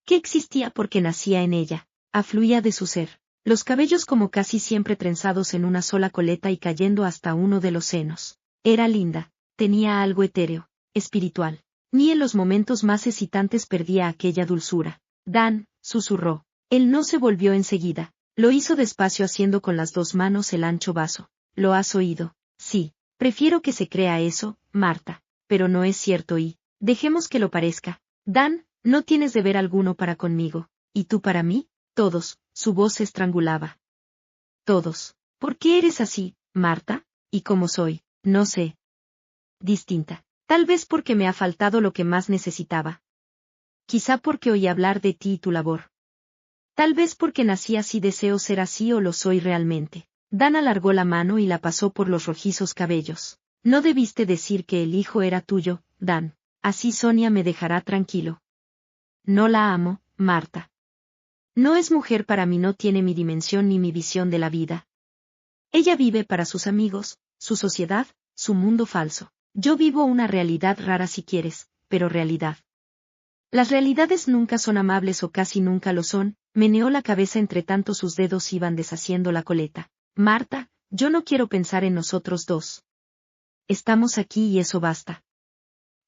Que existía porque nacía en ella, afluía de su ser. Los cabellos como casi siempre trenzados en una sola coleta y cayendo hasta uno de los senos. Era linda, tenía algo etéreo, espiritual. Ni en los momentos más excitantes perdía aquella dulzura. Dan, susurró. Él no se volvió enseguida. Lo hizo despacio haciendo con las dos manos el ancho vaso. ¿Lo has oído? Sí. Prefiero que se crea eso, Marta. Pero no es cierto y, dejemos que lo parezca. Dan, no tienes deber alguno para conmigo. ¿Y tú para mí? Todos. Su voz se estrangulaba. Todos. ¿Por qué eres así, Marta? ¿Y cómo soy? No sé. Distinta. Tal vez porque me ha faltado lo que más necesitaba. Quizá porque oí hablar de ti y tu labor. Tal vez porque nací así deseo ser así o lo soy realmente. Dan alargó la mano y la pasó por los rojizos cabellos. No debiste decir que el hijo era tuyo, Dan. Así Sonia me dejará tranquilo. No la amo, Marta. No es mujer para mí, no tiene mi dimensión ni mi visión de la vida. Ella vive para sus amigos, su sociedad, su mundo falso. Yo vivo una realidad rara si quieres, pero realidad. Las realidades nunca son amables o casi nunca lo son, meneó la cabeza entre tanto sus dedos iban deshaciendo la coleta. Marta, yo no quiero pensar en nosotros dos. Estamos aquí y eso basta.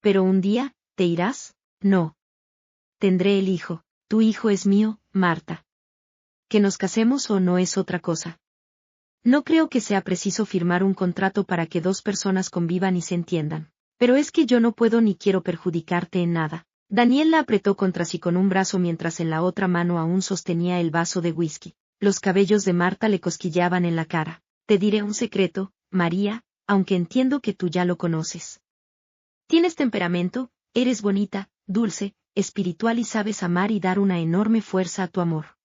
Pero un día, ¿te irás? No. Tendré el hijo. Tu hijo es mío, Marta. Que nos casemos o no es otra cosa. No creo que sea preciso firmar un contrato para que dos personas convivan y se entiendan. Pero es que yo no puedo ni quiero perjudicarte en nada. Daniel la apretó contra sí con un brazo mientras en la otra mano aún sostenía el vaso de whisky. Los cabellos de Marta le cosquilleaban en la cara. Te diré un secreto, María, aunque entiendo que tú ya lo conoces. Tienes temperamento, eres bonita, dulce, espiritual y sabes amar y dar una enorme fuerza a tu amor.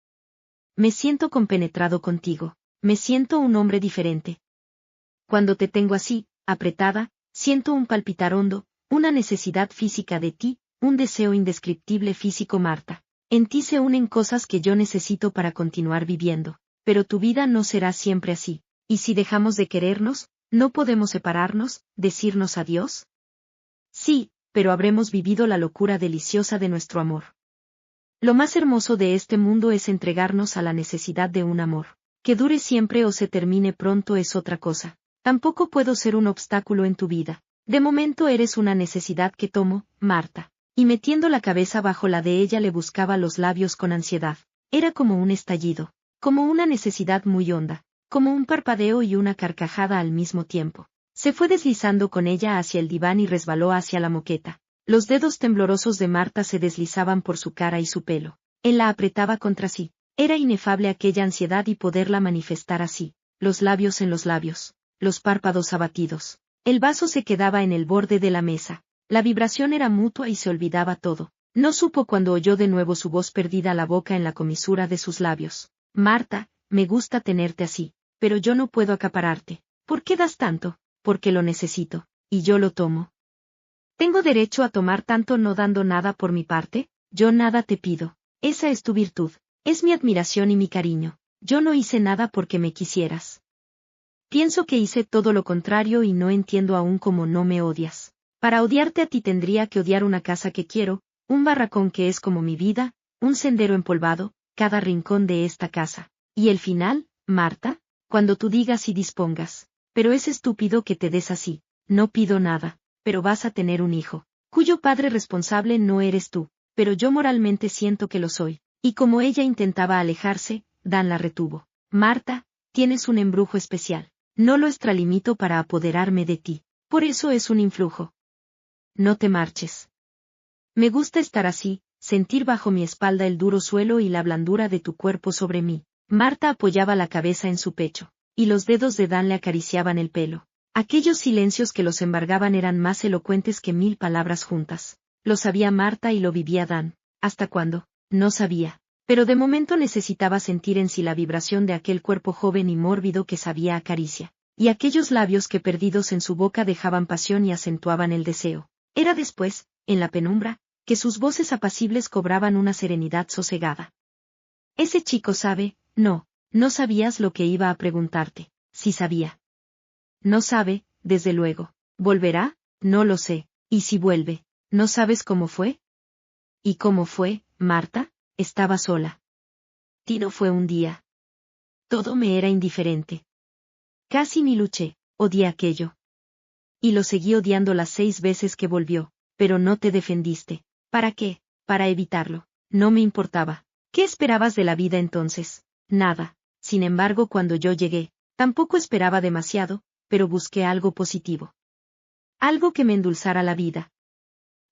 Me siento compenetrado contigo. Me siento un hombre diferente. Cuando te tengo así, apretada, siento un palpitar hondo, una necesidad física de ti, un deseo indescriptible físico, Marta. En ti se unen cosas que yo necesito para continuar viviendo. Pero tu vida no será siempre así. ¿Y si dejamos de querernos, no podemos separarnos, decirnos adiós? Sí, pero habremos vivido la locura deliciosa de nuestro amor. Lo más hermoso de este mundo es entregarnos a la necesidad de un amor. Que dure siempre o se termine pronto es otra cosa. Tampoco puedo ser un obstáculo en tu vida. De momento eres una necesidad que tomo, Marta. Y metiendo la cabeza bajo la de ella le buscaba los labios con ansiedad. Era como un estallido, como una necesidad muy honda, como un parpadeo y una carcajada al mismo tiempo. Se fue deslizando con ella hacia el diván y resbaló hacia la moqueta. Los dedos temblorosos de Marta se deslizaban por su cara y su pelo. Él la apretaba contra sí. Era inefable aquella ansiedad y poderla manifestar así, los labios en los labios, los párpados abatidos. El vaso se quedaba en el borde de la mesa. La vibración era mutua y se olvidaba todo. No supo cuando oyó de nuevo su voz perdida la boca en la comisura de sus labios. Marta, me gusta tenerte así, pero yo no puedo acapararte. ¿Por qué das tanto? Porque lo necesito, y yo lo tomo. ¿Tengo derecho a tomar tanto no dando nada por mi parte? Yo nada te pido. Esa es tu virtud. Es mi admiración y mi cariño. Yo no hice nada porque me quisieras. Pienso que hice todo lo contrario y no entiendo aún cómo no me odias. Para odiarte a ti tendría que odiar una casa que quiero, un barracón que es como mi vida, un sendero empolvado, cada rincón de esta casa. Y el final, Marta, cuando tú digas y dispongas. Pero es estúpido que te des así. No pido nada, pero vas a tener un hijo, cuyo padre responsable no eres tú, pero yo moralmente siento que lo soy. Y como ella intentaba alejarse, Dan la retuvo. Marta, tienes un embrujo especial. No lo extralimito para apoderarme de ti. Por eso es un influjo. No te marches. Me gusta estar así, sentir bajo mi espalda el duro suelo y la blandura de tu cuerpo sobre mí. Marta apoyaba la cabeza en su pecho, y los dedos de Dan le acariciaban el pelo. Aquellos silencios que los embargaban eran más elocuentes que 1000 palabras juntas. Lo sabía Marta y lo vivía Dan. ¿Hasta cuándo? No sabía. Pero de momento necesitaba sentir en sí la vibración de aquel cuerpo joven y mórbido que sabía a caricia. Y aquellos labios que perdidos en su boca dejaban pasión y acentuaban el deseo. Era después, en la penumbra, que sus voces apacibles cobraban una serenidad sosegada. Ese chico sabe, no sabías lo que iba a preguntarte. Sí sabía. No sabe, desde luego. ¿Volverá? No lo sé. ¿Y si vuelve? ¿No sabes cómo fue? ¿Y cómo fue, Marta? Estaba sola. Tino fue un día. Todo me era indiferente. Casi ni luché, odié aquello. Y lo seguí odiando las 6 veces que volvió, pero no te defendiste. ¿Para qué? Para evitarlo. No me importaba. ¿Qué esperabas de la vida entonces? Nada. Sin embargo, cuando yo llegué, tampoco esperaba demasiado, pero busqué algo positivo. Algo que me endulzara la vida.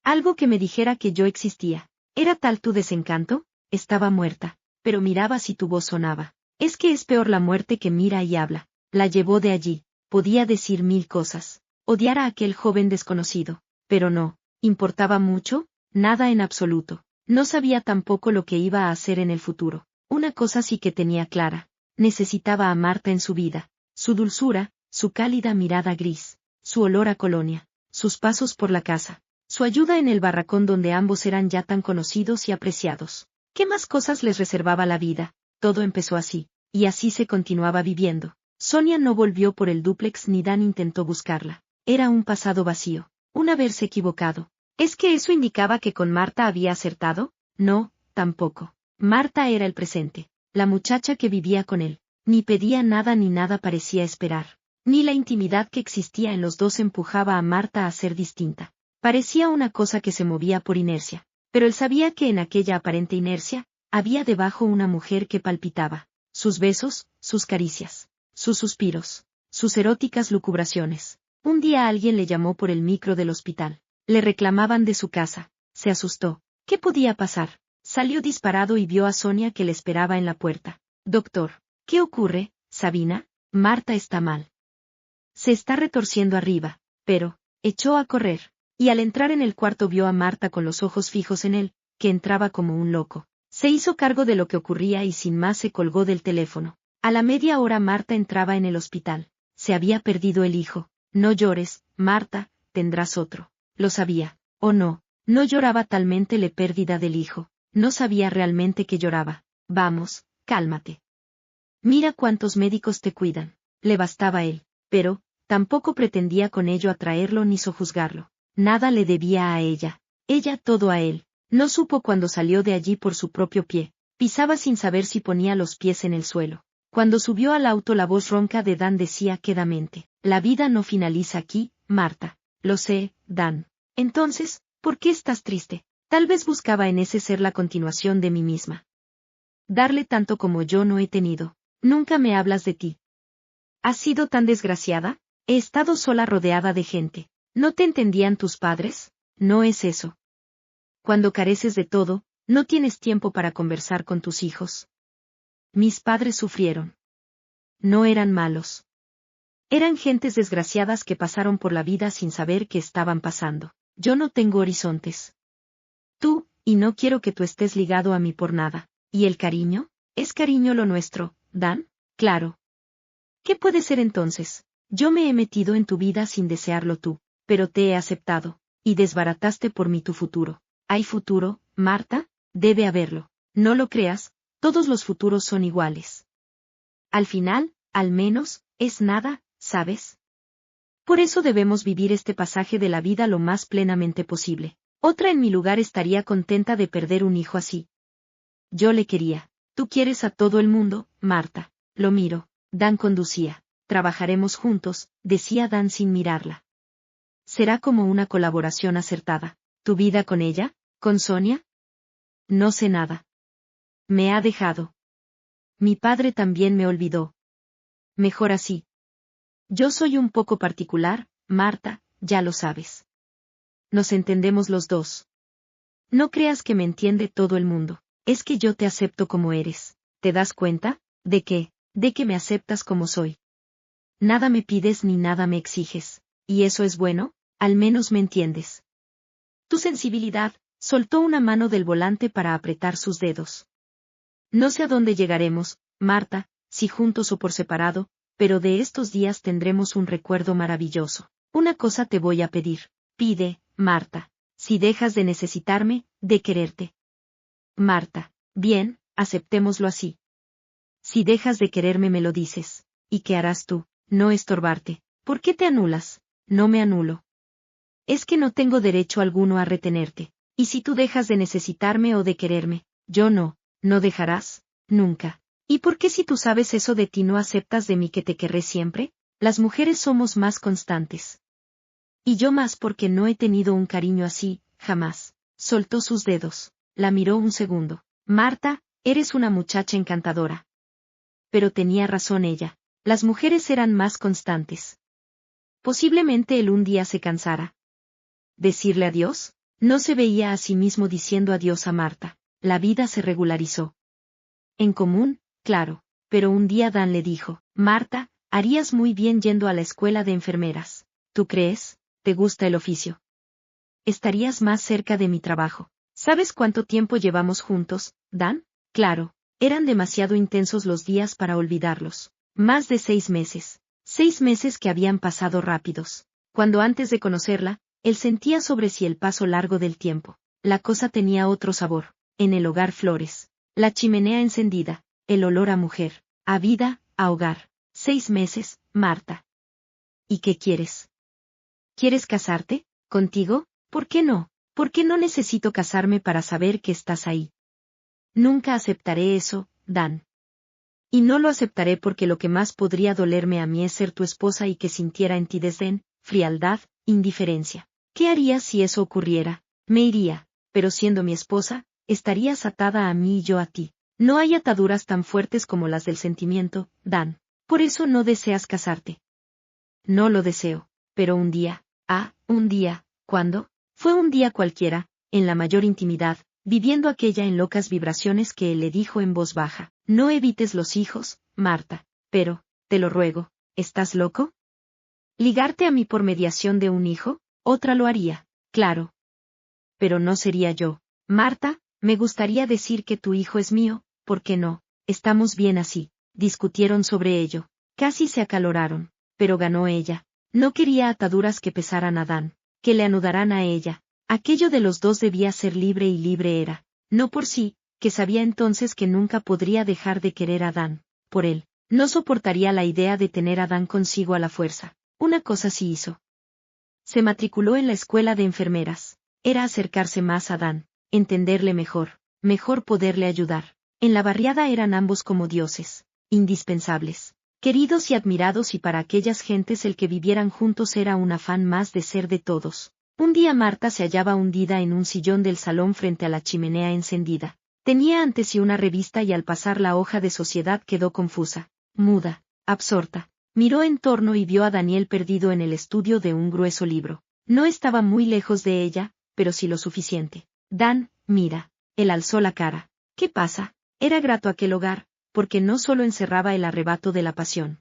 Algo que me dijera que yo existía. ¿Era tal tu desencanto? Estaba muerta, pero mirabas y tu voz sonaba. Es que es peor la muerte que mira y habla. La llevó de allí. Podía decir 1000 cosas. Odiar a aquel joven desconocido. Pero no. ¿Importaba mucho? Nada en absoluto. No sabía tampoco lo que iba a hacer en el futuro. Una cosa sí que tenía clara. Necesitaba a Marta en su vida. Su dulzura, su cálida mirada gris, su olor a colonia, sus pasos por la casa, su ayuda en el barracón donde ambos eran ya tan conocidos y apreciados. ¿Qué más cosas les reservaba la vida? Todo empezó así, y así se continuaba viviendo. Sonia no volvió por el dúplex ni Dan intentó buscarla. Era un pasado vacío, un haberse equivocado. ¿Es que eso indicaba que con Marta había acertado? No, tampoco. Marta era el presente, la muchacha que vivía con él. Ni pedía nada ni nada parecía esperar. Ni la intimidad que existía en los dos empujaba a Marta a ser distinta. Parecía una cosa que se movía por inercia. Pero él sabía que en aquella aparente inercia, había debajo una mujer que palpitaba. Sus besos, sus caricias, sus suspiros, sus eróticas lucubraciones. Un día alguien le llamó por el micro del hospital. Le reclamaban de su casa. Se asustó. ¿Qué podía pasar? Salió disparado y vio a Sonia que le esperaba en la puerta. Doctor, ¿qué ocurre, Sabina? Marta está mal. Se está retorciendo arriba, pero, echó a correr. Y al entrar en el cuarto vio a Marta con los ojos fijos en él, que entraba como un loco. Se hizo cargo de lo que ocurría y sin más se colgó del teléfono. A la media hora Marta entraba en el hospital. Se había perdido el hijo. No llores, Marta, tendrás otro. Lo sabía. ¿O no? No lloraba talmente la pérdida del hijo. No sabía realmente que lloraba. Vamos, cálmate. Mira cuántos médicos te cuidan. Le bastaba él. Pero, tampoco pretendía con ello atraerlo ni sojuzgarlo. Nada le debía a ella. Ella todo a él. No supo cuando salió de allí por su propio pie. Pisaba sin saber si ponía los pies en el suelo. Cuando subió al auto la voz ronca de Dan decía quedamente, la vida no finaliza aquí, Marta. Lo sé, Dan. Entonces, ¿por qué estás triste? Tal vez buscaba en ese ser la continuación de mí misma. Darle tanto como yo no he tenido. Nunca me hablas de ti. ¿Has sido tan desgraciada? He estado sola rodeada de gente. ¿No te entendían tus padres? No es eso. Cuando careces de todo, no tienes tiempo para conversar con tus hijos. Mis padres sufrieron. No eran malos. Eran gentes desgraciadas que pasaron por la vida sin saber qué estaban pasando. Yo no tengo horizontes. Tú, y no quiero que tú estés ligado a mí por nada. ¿Y el cariño? ¿Es cariño lo nuestro, Dan? Claro. ¿Qué puede ser entonces? Yo me he metido en tu vida sin desearlo tú, pero te he aceptado, y desbarataste por mí tu futuro. ¿Hay futuro, Marta? Debe haberlo. No lo creas, todos los futuros son iguales. Al final, al menos, es nada, ¿sabes? Por eso debemos vivir este pasaje de la vida lo más plenamente posible. Otra en mi lugar estaría contenta de perder un hijo así. Yo le quería. Tú quieres a todo el mundo, Marta. Lo miro. Dan conducía. Trabajaremos juntos, decía Dan sin mirarla. Será como una colaboración acertada. ¿Tu vida con ella? ¿Con Sonia? No sé nada. Me ha dejado. Mi padre también me olvidó. Mejor así. Yo soy un poco particular, Marta, ya lo sabes. Nos entendemos los dos. No creas que me entiende todo el mundo. Es que yo te acepto como eres. ¿Te das cuenta? ¿De qué? De que me aceptas como soy. Nada me pides ni nada me exiges. ¿Y eso es bueno? Al menos me entiendes. Tu sensibilidad, soltó una mano del volante para apretar sus dedos. No sé a dónde llegaremos, Marta, si juntos o por separado, pero de estos días tendremos un recuerdo maravilloso. Una cosa te voy a pedir. Pide, Marta. Si dejas de necesitarme, de quererte. Marta. Bien, aceptémoslo así. Si dejas de quererme me lo dices. ¿Y qué harás tú? No estorbarte. ¿Por qué te anulas? No me anulo. Es que no tengo derecho alguno a retenerte. ¿Y si tú dejas de necesitarme o de quererme? Yo no. ¿No dejarás? Nunca. ¿Y por qué si tú sabes eso de ti no aceptas de mí que te querré siempre? Las mujeres somos más constantes. Y yo más porque no he tenido un cariño así, jamás. Soltó sus dedos. La miró un segundo. Marta, eres una muchacha encantadora. Pero tenía razón ella. Las mujeres eran más constantes. Posiblemente él un día se cansara. ¿Decirle adiós? No se veía a sí mismo diciendo adiós a Marta. La vida se regularizó. En común, claro, pero un día Dan le dijo, Marta, harías muy bien yendo a la escuela de enfermeras. ¿Tú crees? ¿Te gusta el oficio? Estarías más cerca de mi trabajo. ¿Sabes cuánto tiempo llevamos juntos, Dan? Claro, Eran demasiado intensos los días para olvidarlos. Más de 6 meses. 6 meses que habían pasado rápidos. Cuando antes de conocerla, él sentía sobre sí el paso largo del tiempo. La cosa tenía otro sabor. En el hogar flores. La chimenea encendida. El olor a mujer. A vida, a hogar. 6 meses, Marta. ¿Y qué quieres? ¿Quieres casarte? ¿Contigo? ¿Por qué no? ¿Por qué no necesito casarme para saber que estás ahí? Nunca aceptaré eso, Dan. Y no lo aceptaré porque lo que más podría dolerme a mí es ser tu esposa y que sintiera en ti desdén, frialdad, indiferencia. ¿Qué harías si eso ocurriera? Me iría, pero siendo mi esposa, estarías atada a mí y yo a ti. No hay ataduras tan fuertes como las del sentimiento, Dan. Por eso no deseas casarte. No lo deseo, pero un día, un día, ¿cuándo? Fue un día cualquiera, en la mayor intimidad, viviendo aquella en locas vibraciones que él le dijo en voz baja. No evites los hijos, Marta, pero, te lo ruego, ¿estás loco? ¿Ligarte a mí por mediación de un hijo? Otra lo haría, claro. Pero no sería yo. Marta, me gustaría decir que tu hijo es mío, ¿por qué no? Estamos bien así. Discutieron sobre ello. Casi se acaloraron, pero ganó ella. No quería ataduras que pesaran a Dan, que le anudaran a ella. Aquello de los dos debía ser libre y libre era. No por sí, que sabía entonces que nunca podría dejar de querer a Dan. Por él. No soportaría la idea de tener a Dan consigo a la fuerza. Una cosa sí hizo. Se matriculó en la escuela de enfermeras. Era acercarse más a Dan, entenderle mejor poderle ayudar. En la barriada eran ambos como dioses, indispensables, queridos y admirados, y para aquellas gentes el que vivieran juntos era un afán más de ser de todos. Un día Marta se hallaba hundida en un sillón del salón frente a la chimenea encendida. Tenía ante sí una revista y al pasar la hoja de sociedad quedó confusa, muda, absorta. Miró en torno y vio a Daniel perdido en el estudio de un grueso libro. No estaba muy lejos de ella, pero sí lo suficiente. Dan, mira. Él alzó la cara. ¿Qué pasa? Era grato aquel hogar, porque no solo encerraba el arrebato de la pasión.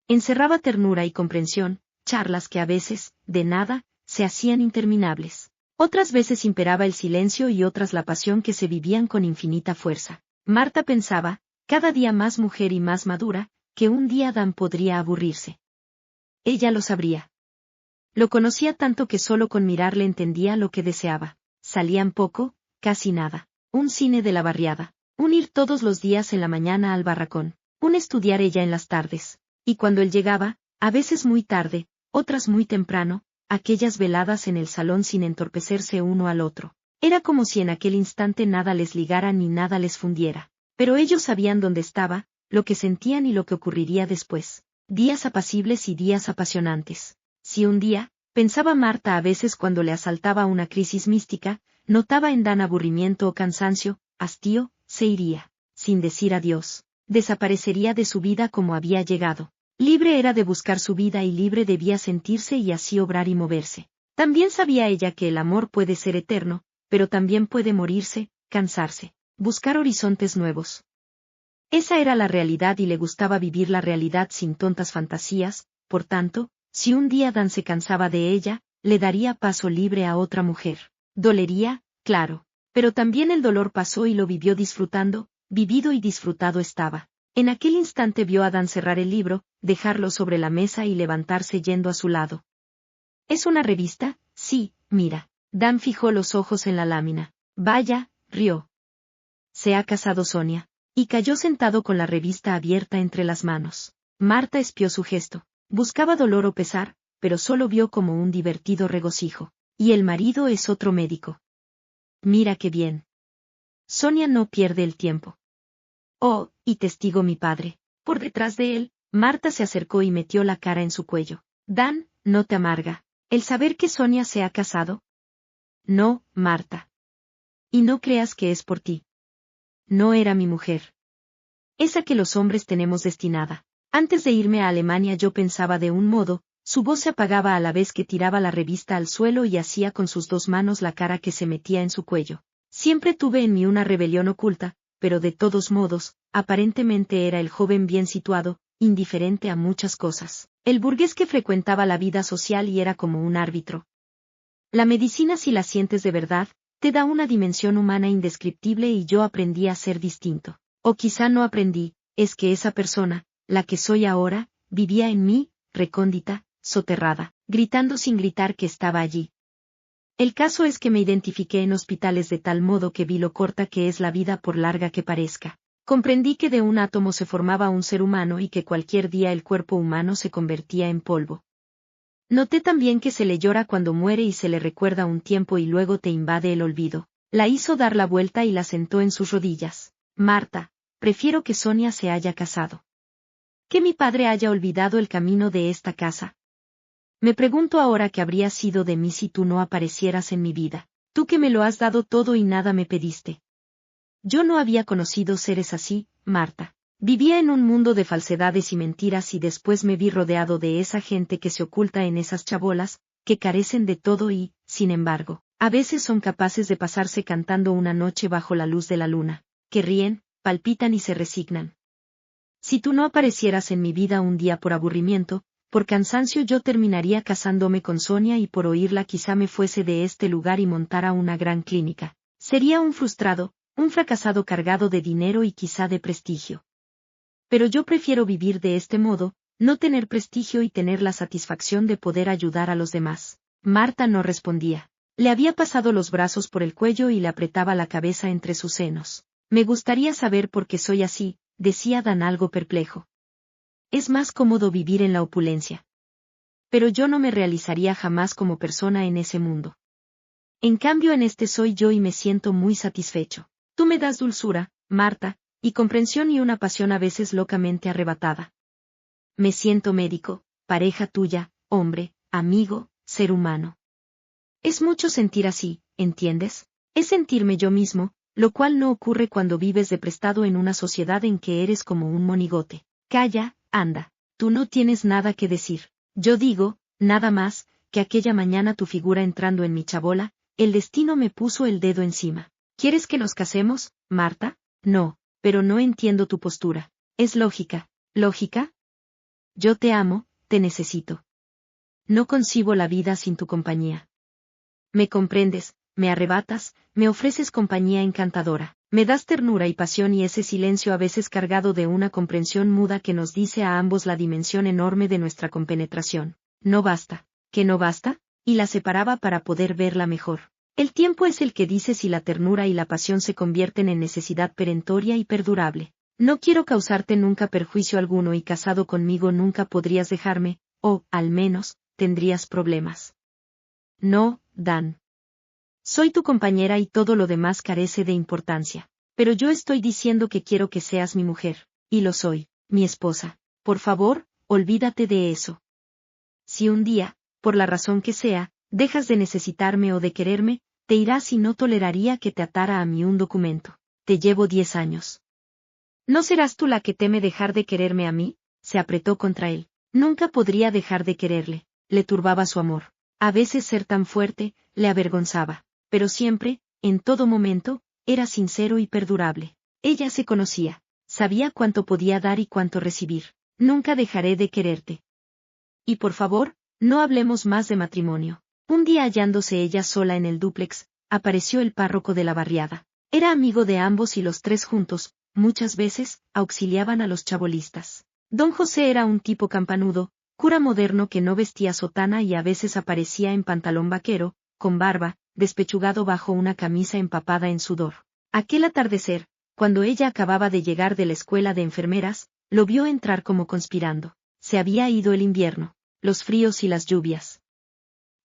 Encerraba ternura y comprensión, charlas que a veces, de nada, se hacían interminables. Otras veces imperaba el silencio y otras la pasión que se vivían con infinita fuerza. Marta pensaba, cada día más mujer y más madura, que un día Dan podría aburrirse. Ella lo sabría. Lo conocía tanto que solo con mirarle entendía lo que deseaba. Salían poco, casi nada. Un cine de la barriada. Un ir todos los días en la mañana al barracón. Un estudiar ella en las tardes. Y cuando él llegaba, a veces muy tarde, otras muy temprano, aquellas veladas en el salón sin entorpecerse uno al otro. Era como si en aquel instante nada les ligara ni nada les fundiera. Pero ellos sabían dónde estaba, lo que sentían y lo que ocurriría después. Días apacibles y días apasionantes. Si un día, pensaba Marta a veces cuando le asaltaba una crisis mística, notaba en Dan aburrimiento o cansancio, hastío, se iría, sin decir adiós. Desaparecería de su vida como había llegado. Libre era de buscar su vida y libre debía sentirse y así obrar y moverse. También sabía ella que el amor puede ser eterno, pero también puede morirse, cansarse, buscar horizontes nuevos. Esa era la realidad y le gustaba vivir la realidad sin tontas fantasías, por tanto, si un día Dan se cansaba de ella, le daría paso libre a otra mujer. Dolería, claro, pero también el dolor pasó y lo vivió disfrutando, vivido y disfrutado estaba. En aquel instante vio a Dan cerrar el libro, dejarlo sobre la mesa y levantarse yendo a su lado. ¿Es una revista? Sí, mira. Dan fijó los ojos en la lámina. Vaya, rió. Se ha casado Sonia. Y cayó sentado con la revista abierta entre las manos. Marta espió su gesto. Buscaba dolor o pesar, pero solo vio como un divertido regocijo. Y el marido es otro médico. Mira qué bien. Sonia no pierde el tiempo. Oh, y testigo mi padre. Por detrás de él, Marta se acercó y metió la cara en su cuello. Dan, ¿no te amarga el saber que Sonia se ha casado? No, Marta. Y no creas que es por ti. No era mi mujer. Esa que los hombres tenemos destinada. Antes de irme a Alemania yo pensaba de un modo, su voz se apagaba a la vez que tiraba la revista al suelo y hacía con sus dos manos la cara que se metía en su cuello. Siempre tuve en mí una rebelión oculta, pero de todos modos, aparentemente era el joven bien situado, indiferente a muchas cosas. El burgués que frecuentaba la vida social y era como un árbitro. La medicina, si la sientes de verdad, te da una dimensión humana indescriptible y yo aprendí a ser distinto. O quizá no aprendí, es que esa persona, la que soy ahora, vivía en mí, recóndita, soterrada, gritando sin gritar que estaba allí. El caso es que me identifiqué en hospitales de tal modo que vi lo corta que es la vida por larga que parezca. Comprendí que de un átomo se formaba un ser humano y que cualquier día el cuerpo humano se convertía en polvo. Noté también que se le llora cuando muere y se le recuerda un tiempo y luego te invade el olvido. La hizo dar la vuelta y la sentó en sus rodillas. Marta, prefiero que Sonia se haya casado. Que mi padre haya olvidado el camino de esta casa. Me pregunto ahora qué habría sido de mí si tú no aparecieras en mi vida. Tú que me lo has dado todo y nada me pediste. Yo no había conocido seres así, Marta. Vivía en un mundo de falsedades y mentiras y después me vi rodeado de esa gente que se oculta en esas chabolas, que carecen de todo y, sin embargo, a veces son capaces de pasarse cantando una noche bajo la luz de la luna, que ríen, palpitan y se resignan. Si tú no aparecieras en mi vida un día por aburrimiento, por cansancio yo terminaría casándome con Sonia y por oírla quizá me fuese de este lugar y montara una gran clínica. Sería un frustrado, un fracasado cargado de dinero y quizá de prestigio. Pero yo prefiero vivir de este modo, no tener prestigio y tener la satisfacción de poder ayudar a los demás. Marta no respondía. Le había pasado los brazos por el cuello y le apretaba la cabeza entre sus senos. Me gustaría saber por qué soy así, decía Dan algo perplejo. Es más cómodo vivir en la opulencia. Pero yo no me realizaría jamás como persona en ese mundo. En cambio en este soy yo y me siento muy satisfecho. Tú me das dulzura, Marta, y comprensión y una pasión a veces locamente arrebatada. Me siento médico, pareja tuya, hombre, amigo, ser humano. Es mucho sentir así, ¿entiendes? Es sentirme yo mismo, lo cual no ocurre cuando vives de prestado en una sociedad en que eres como un monigote. Calla, anda, tú no tienes nada que decir. Yo digo, nada más, que aquella mañana tu figura entrando en mi chabola, el destino me puso el dedo encima. ¿Quieres que nos casemos, Marta? No, pero no entiendo tu postura. ¿Es lógica? ¿Lógica? Yo te amo, te necesito. No concibo la vida sin tu compañía. Me comprendes, me arrebatas, me ofreces compañía encantadora, me das ternura y pasión y ese silencio a veces cargado de una comprensión muda que nos dice a ambos la dimensión enorme de nuestra compenetración. No basta, ¿que no basta? Y la separaba para poder verla mejor. El tiempo es el que dice si la ternura y la pasión se convierten en necesidad perentoria y perdurable. No quiero causarte nunca perjuicio alguno y casado conmigo nunca podrías dejarme, o, al menos, tendrías problemas. No, Dan. Soy tu compañera y todo lo demás carece de importancia. Pero yo estoy diciendo que quiero que seas mi mujer, y lo soy, mi esposa. Por favor, olvídate de eso. Si un día, por la razón que sea, dejas de necesitarme o de quererme, te irás y no toleraría que te atara a mí un documento. Te llevo 10 años. ¿No serás tú la que teme dejar de quererme a mí? Se apretó contra él. Nunca podría dejar de quererle, le turbaba su amor. A veces ser tan fuerte, le avergonzaba, pero siempre, en todo momento, era sincero y perdurable. Ella se conocía, sabía cuánto podía dar y cuánto recibir. Nunca dejaré de quererte. Y por favor, no hablemos más de matrimonio. Un día hallándose ella sola en el dúplex, apareció el párroco de la barriada. Era amigo de ambos y los tres juntos, muchas veces, auxiliaban a los chabolistas. Don José era un tipo campanudo, cura moderno que no vestía sotana y a veces aparecía en pantalón vaquero, con barba, despechugado bajo una camisa empapada en sudor. Aquel atardecer, cuando ella acababa de llegar de la escuela de enfermeras, lo vio entrar como conspirando. Se había ido el invierno, los fríos y las lluvias.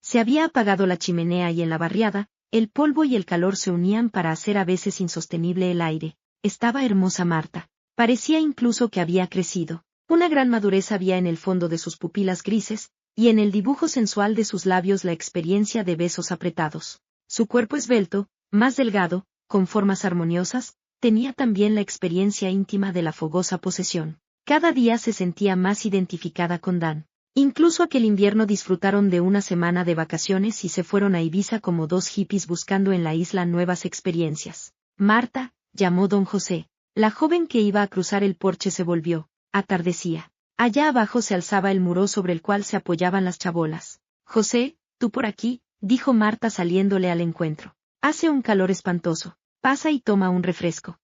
Se había apagado la chimenea y en la barriada, el polvo y el calor se unían para hacer a veces insostenible el aire. Estaba hermosa Marta. Parecía incluso que había crecido. Una gran madurez había en el fondo de sus pupilas grises, y en el dibujo sensual de sus labios la experiencia de besos apretados. Su cuerpo esbelto, más delgado, con formas armoniosas, tenía también la experiencia íntima de la fogosa posesión. Cada día se sentía más identificada con Dan. Incluso aquel invierno disfrutaron de una semana de vacaciones y se fueron a Ibiza como dos hippies buscando en la isla nuevas experiencias. Marta, llamó don José. La joven que iba a cruzar el porche se volvió. Atardecía. Allá abajo se alzaba el muro sobre el cual se apoyaban las chabolas. José, tú por aquí, dijo Marta saliéndole al encuentro. Hace un calor espantoso. Pasa y toma un refresco.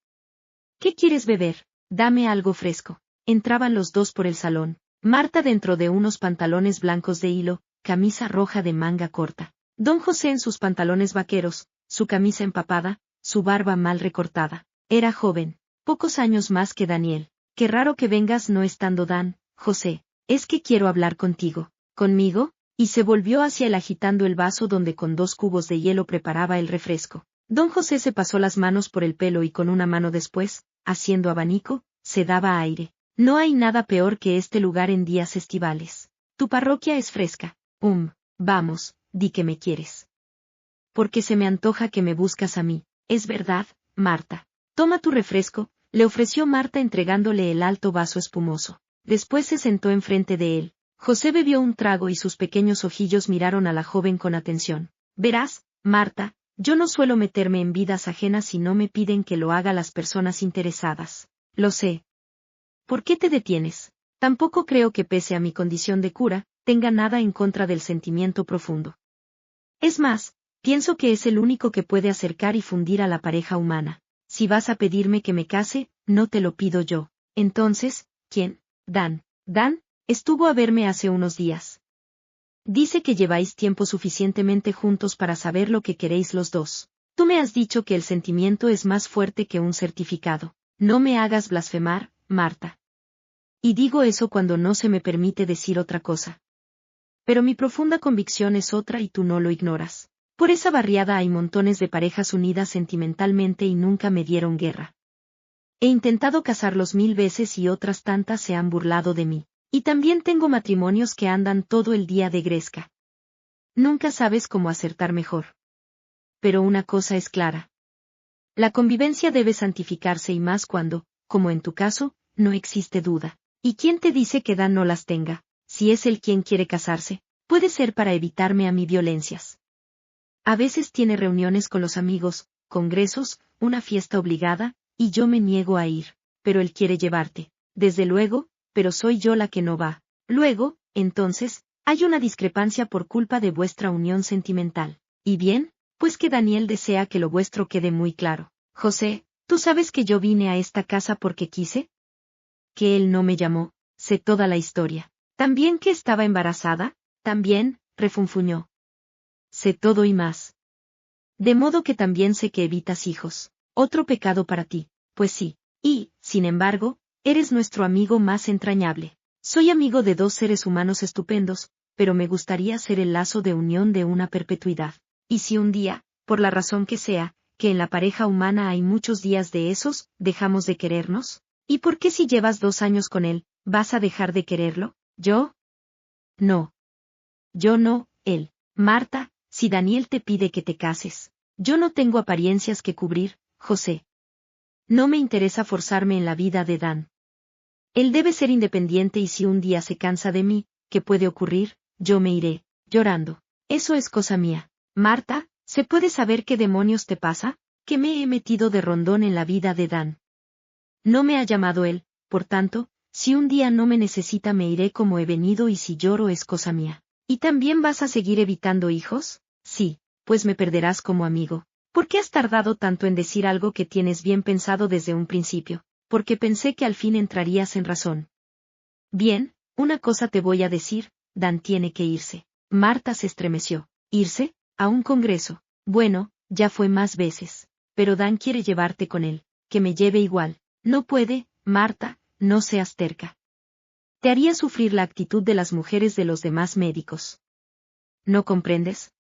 ¿Qué quieres beber? Dame algo fresco. Entraban los dos por el salón. Marta dentro de unos pantalones blancos de hilo, camisa roja de manga corta. Don José en sus pantalones vaqueros, su camisa empapada, su barba mal recortada. Era joven, pocos años más que Daniel. Qué raro que vengas no estando Dan, José. Es que quiero hablar contigo. ¿Conmigo? Y se volvió hacia él agitando el vaso donde con 2 cubos de hielo preparaba el refresco. Don José se pasó las manos por el pelo y con una mano después, haciendo abanico, se daba aire. No hay nada peor que este lugar en días estivales. Tu parroquia es fresca. Vamos, di que me quieres. Porque se me antoja que me buscas a mí. Es verdad, Marta. Toma tu refresco, le ofreció Marta entregándole el alto vaso espumoso. Después se sentó enfrente de él. José bebió un trago y sus pequeños ojillos miraron a la joven con atención. Verás, Marta, yo no suelo meterme en vidas ajenas si no me piden que lo haga las personas interesadas. Lo sé. ¿Por qué te detienes? Tampoco creo que pese a mi condición de cura, tenga nada en contra del sentimiento profundo. Es más, pienso que es el único que puede acercar y fundir a la pareja humana. Si vas a pedirme que me case, no te lo pido yo. Entonces, ¿quién? Dan. Dan, estuvo a verme hace unos días. Dice que lleváis tiempo suficientemente juntos para saber lo que queréis los dos. Tú me has dicho que el sentimiento es más fuerte que un certificado. No me hagas blasfemar, Marta. Y digo eso cuando no se me permite decir otra cosa. Pero mi profunda convicción es otra y tú no lo ignoras. Por esa barriada hay montones de parejas unidas sentimentalmente y nunca me dieron guerra. He intentado casarlos 1000 veces y otras tantas se han burlado de mí. Y también tengo matrimonios que andan todo el día de gresca. Nunca sabes cómo acertar mejor. Pero una cosa es clara. La convivencia debe santificarse y más cuando, como en tu caso, no existe duda. ¿Y quién te dice que Dan no las tenga? Si es él quien quiere casarse, puede ser para evitarme a mí violencias. A veces tiene reuniones con los amigos, congresos, una fiesta obligada, y yo me niego a ir. Pero él quiere llevarte. Desde luego, pero soy yo la que no va. Luego, entonces, hay una discrepancia por culpa de vuestra unión sentimental. ¿Y bien? Pues que Daniel desea que lo vuestro quede muy claro. José, ¿tú sabes que yo vine a esta casa porque quise? Que él no me llamó, sé toda la historia. ¿También que estaba embarazada? También, refunfuñó. Sé todo y más. De modo que también sé que evitas hijos. Otro pecado para ti, pues sí. Y, sin embargo, eres nuestro amigo más entrañable. Soy amigo de 2 seres humanos estupendos, pero me gustaría ser el lazo de unión de una perpetuidad. Y si un día, por la razón que sea, que en la pareja humana hay muchos días de esos, dejamos de querernos? ¿Y por qué si llevas 2 años con él, vas a dejar de quererlo? ¿Yo? No. Yo no, él. Marta, si Daniel te pide que te cases. Yo no tengo apariencias que cubrir, José. No me interesa forzarme en la vida de Dan. Él debe ser independiente y si un día se cansa de mí, ¿qué puede ocurrir? Yo me iré, llorando. Eso es cosa mía. Marta, ¿se puede saber qué demonios te pasa? Que me he metido de rondón en la vida de Dan. No me ha llamado él, por tanto, si un día no me necesita me iré como he venido y si lloro es cosa mía. ¿Y también vas a seguir evitando hijos? Sí, pues me perderás como amigo. ¿Por qué has tardado tanto en decir algo que tienes bien pensado desde un principio? Porque pensé que al fin entrarías en razón. Bien, una cosa te voy a decir, Dan tiene que irse. Marta se estremeció. ¿Irse? ¿A un congreso? Bueno, ya fue más veces. Pero Dan quiere llevarte con él. Que me lleve igual. No puede, Marta, no seas terca. Te haría sufrir la actitud de las mujeres de los demás médicos. ¿No comprendes?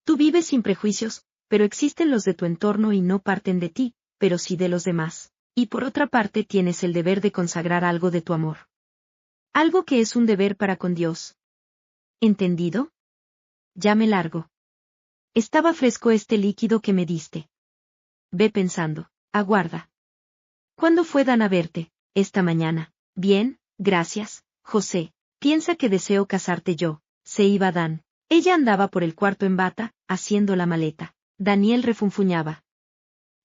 Tú vives sin prejuicios, pero existen los de tu entorno y no parten de ti, pero sí de los demás. Y por otra parte tienes el deber de consagrar algo de tu amor. Algo que es un deber para con Dios. ¿Entendido? Ya me largo. Estaba fresco este líquido que me diste. Ve pensando. Aguarda. ¿Cuándo fue Dan a verte? Esta mañana. Bien, gracias, José. Piensa que deseo casarte yo. Se iba Dan. Ella andaba por el cuarto en bata, haciendo la maleta. Daniel refunfuñaba.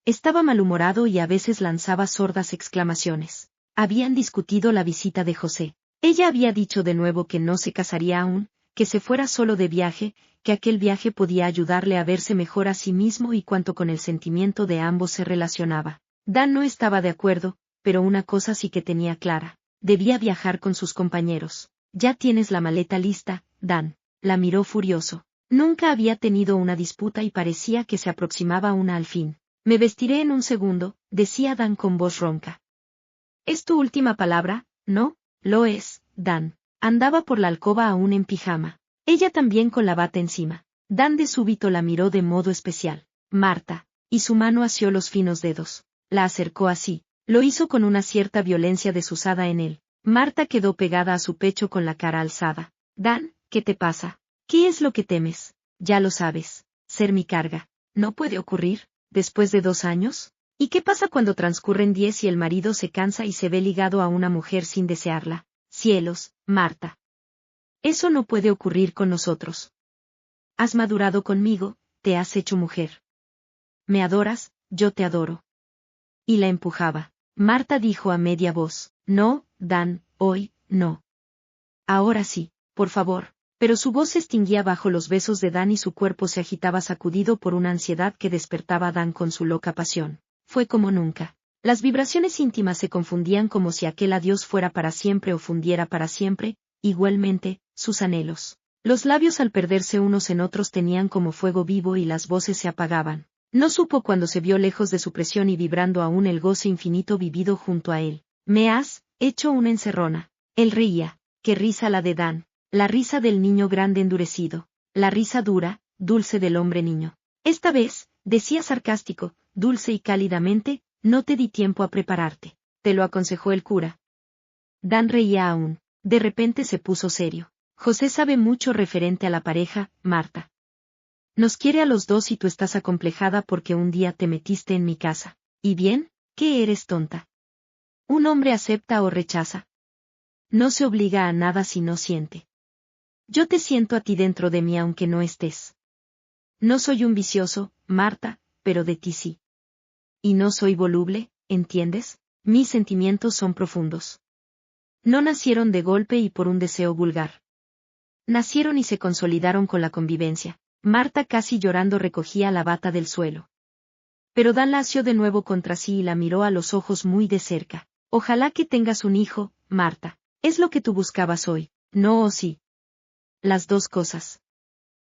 Estaba malhumorado y a veces lanzaba sordas exclamaciones. Habían discutido la visita de José. Ella había dicho de nuevo que no se casaría aún, que se fuera solo de viaje, que aquel viaje podía ayudarle a verse mejor a sí mismo y cuanto con el sentimiento de ambos se relacionaba. Dan no estaba de acuerdo, pero una cosa sí que tenía clara. Debía viajar con sus compañeros. Ya tienes la maleta lista, Dan. La miró furioso. Nunca había tenido una disputa y parecía que se aproximaba una al fin. Me vestiré en un segundo, decía Dan con voz ronca. ¿Es tu última palabra? No, lo es, Dan. Andaba por la alcoba aún en pijama. Ella también con la bata encima. Dan de súbito la miró de modo especial. Marta. Y su mano asió los finos dedos. La acercó así. Lo hizo con una cierta violencia desusada en él. Marta quedó pegada a su pecho con la cara alzada. Dan, ¿qué te pasa? ¿Qué es lo que temes? Ya lo sabes. Ser mi carga. ¿No puede ocurrir? ¿Después de 2 años? ¿Y qué pasa cuando transcurren 10 y el marido se cansa y se ve ligado a una mujer sin desearla? Cielos, Marta. Eso no puede ocurrir con nosotros. Has madurado conmigo, te has hecho mujer. Me adoras, yo te adoro. Y la empujaba. Marta dijo a media voz, no, Dan, hoy, no. Ahora sí, por favor. Pero su voz se extinguía bajo los besos de Dan y su cuerpo se agitaba sacudido por una ansiedad que despertaba a Dan con su loca pasión. Fue como nunca. Las vibraciones íntimas se confundían como si aquel adiós fuera para siempre o fundiera para siempre, igualmente, sus anhelos. Los labios al perderse unos en otros tenían como fuego vivo y las voces se apagaban. No supo cuando se vio lejos de su presión y vibrando aún el goce infinito vivido junto a él. Me has hecho una encerrona. Él reía. Qué risa la de Dan. La risa del niño grande endurecido. La risa dura, dulce del hombre niño. Esta vez, decía sarcástico, dulce y cálidamente, no te di tiempo a prepararte. Te lo aconsejó el cura. Dan reía aún. De repente se puso serio. José sabe mucho referente a la pareja, Marta. Nos quiere a los dos y tú estás acomplejada porque un día te metiste en mi casa. ¿Y bien? ¿Qué eres tonta? ¿Un hombre acepta o rechaza? No se obliga a nada si no siente. Yo te siento a ti dentro de mí aunque no estés. No soy un vicioso, Marta, pero de ti sí. Y no soy voluble, ¿entiendes? Mis sentimientos son profundos. No nacieron de golpe y por un deseo vulgar. Nacieron y se consolidaron con la convivencia. Marta casi llorando recogía la bata del suelo. Pero Dan la asió de nuevo contra sí y la miró a los ojos muy de cerca. Ojalá que tengas un hijo, Marta. Es lo que tú buscabas hoy, ¿no o sí? Las dos cosas.